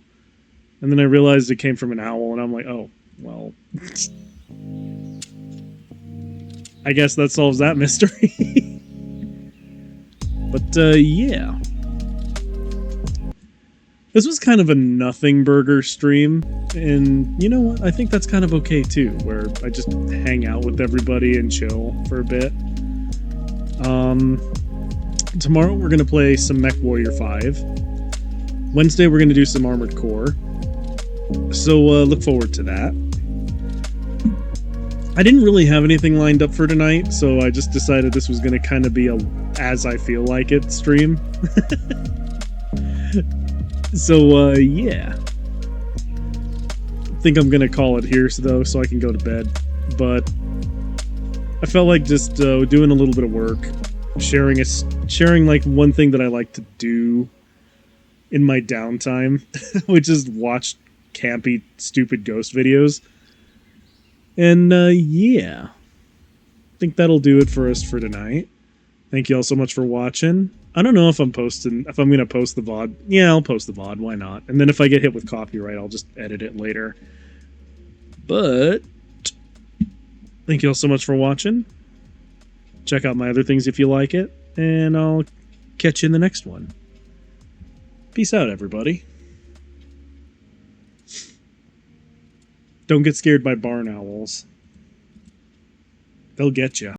And then I realized it came from an owl, and I'm like, oh, well. I guess that solves that mystery. But, yeah. This was kind of a nothing burger stream, and you know what? I think that's kind of okay too, where I just hang out with everybody and chill for a bit. Tomorrow we're going to play some Mech Warrior 5. Wednesday we're going to do some Armored Core. So look forward to that. I didn't really have anything lined up for tonight, so I just decided this was going to kind of be a as I feel like it stream. So, yeah. I think I'm gonna call it here, though, so I can go to bed. But I felt like just doing a little bit of work, sharing like one thing that I like to do in my downtime, which is watch campy, stupid ghost videos. And yeah, I think that'll do it for us for tonight. Thank you all so much for watching. I don't know if I'm going to post the VOD. Yeah, I'll post the VOD, why not? And then if I get hit with copyright, I'll just edit it later. But thank you all so much for watching. Check out my other things if you like it, and I'll catch you in the next one. Peace out, everybody. Don't get scared by barn owls. They'll get you.